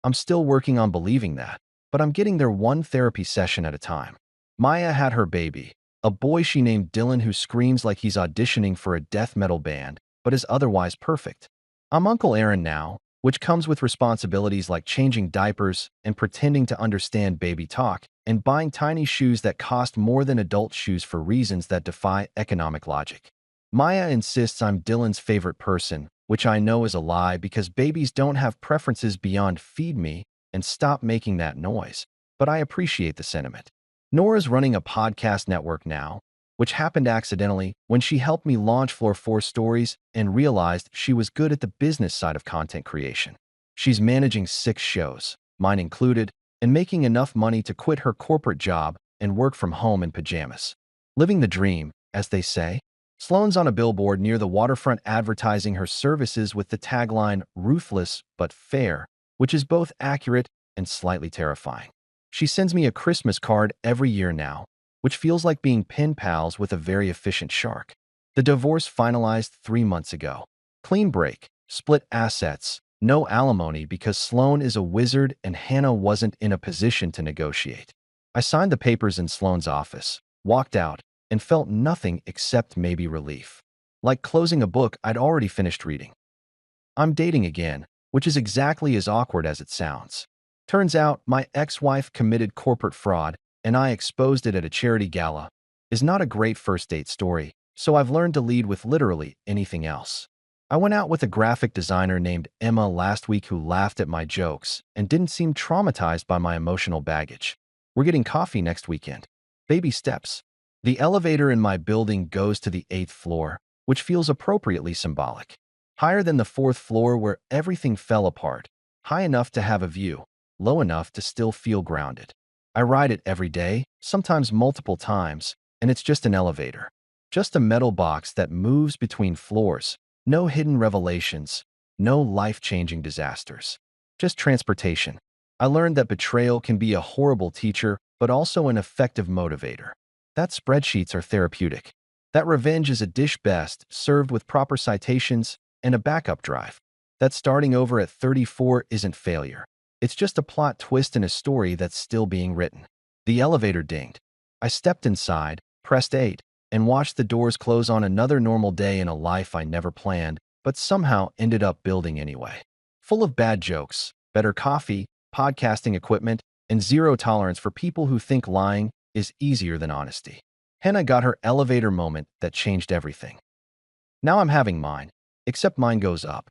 I'm still working on believing that, but I'm getting there one therapy session at a time. Maya had her baby, a boy she named Dylan who screams like he's auditioning for a death metal band, but is otherwise perfect. I'm Uncle Aaron now, which comes with responsibilities like changing diapers and pretending to understand baby talk, and buying tiny shoes that cost more than adult shoes for reasons that defy economic logic. Maya insists I'm Dylan's favorite person, which I know is a lie because babies don't have preferences beyond feed me and stop making that noise, but I appreciate the sentiment. Nora's running a podcast network now, which happened accidentally when she helped me launch Floor 4 Stories and realized she was good at the business side of content creation. She's managing 6 shows, mine included, and making enough money to quit her corporate job and work from home in pajamas. Living the dream, as they say. Sloane's on a billboard near the waterfront advertising her services with the tagline, "Ruthless but fair," which is both accurate and slightly terrifying. She sends me a Christmas card every year now, which feels like being pen pals with a very efficient shark. The divorce finalized 3 months ago. Clean break, split assets, no alimony because Sloane is a wizard and Hannah wasn't in a position to negotiate. I signed the papers in Sloane's office, walked out, and felt nothing except maybe relief. Like closing a book I'd already finished reading. I'm dating again, which is exactly as awkward as it sounds. Turns out my ex-wife committed corporate fraud, and I exposed it at a charity gala, is not a great first date story, so I've learned to lead with literally anything else. I went out with a graphic designer named Emma last week who laughed at my jokes and didn't seem traumatized by my emotional baggage. We're getting coffee next weekend. Baby steps. The elevator in my building goes to the 8th floor, which feels appropriately symbolic. Higher than the 4th floor where everything fell apart, high enough to have a view, low enough to still feel grounded. I ride it every day, sometimes multiple times, and it's just an elevator. Just a metal box that moves between floors. No hidden revelations, no life-changing disasters. Just transportation. I learned that betrayal can be a horrible teacher, but also an effective motivator. That spreadsheets are therapeutic. That revenge is a dish best served with proper citations and a backup drive. That starting over at 34 isn't failure. It's just a plot twist in a story that's still being written. The elevator dinged. I stepped inside, pressed 8, and watched the doors close on another normal day in a life I never planned, but somehow ended up building anyway. Full of bad jokes, better coffee, podcasting equipment, and zero tolerance for people who think lying is easier than honesty. Hannah got her elevator moment that changed everything. Now I'm having mine, except mine goes up.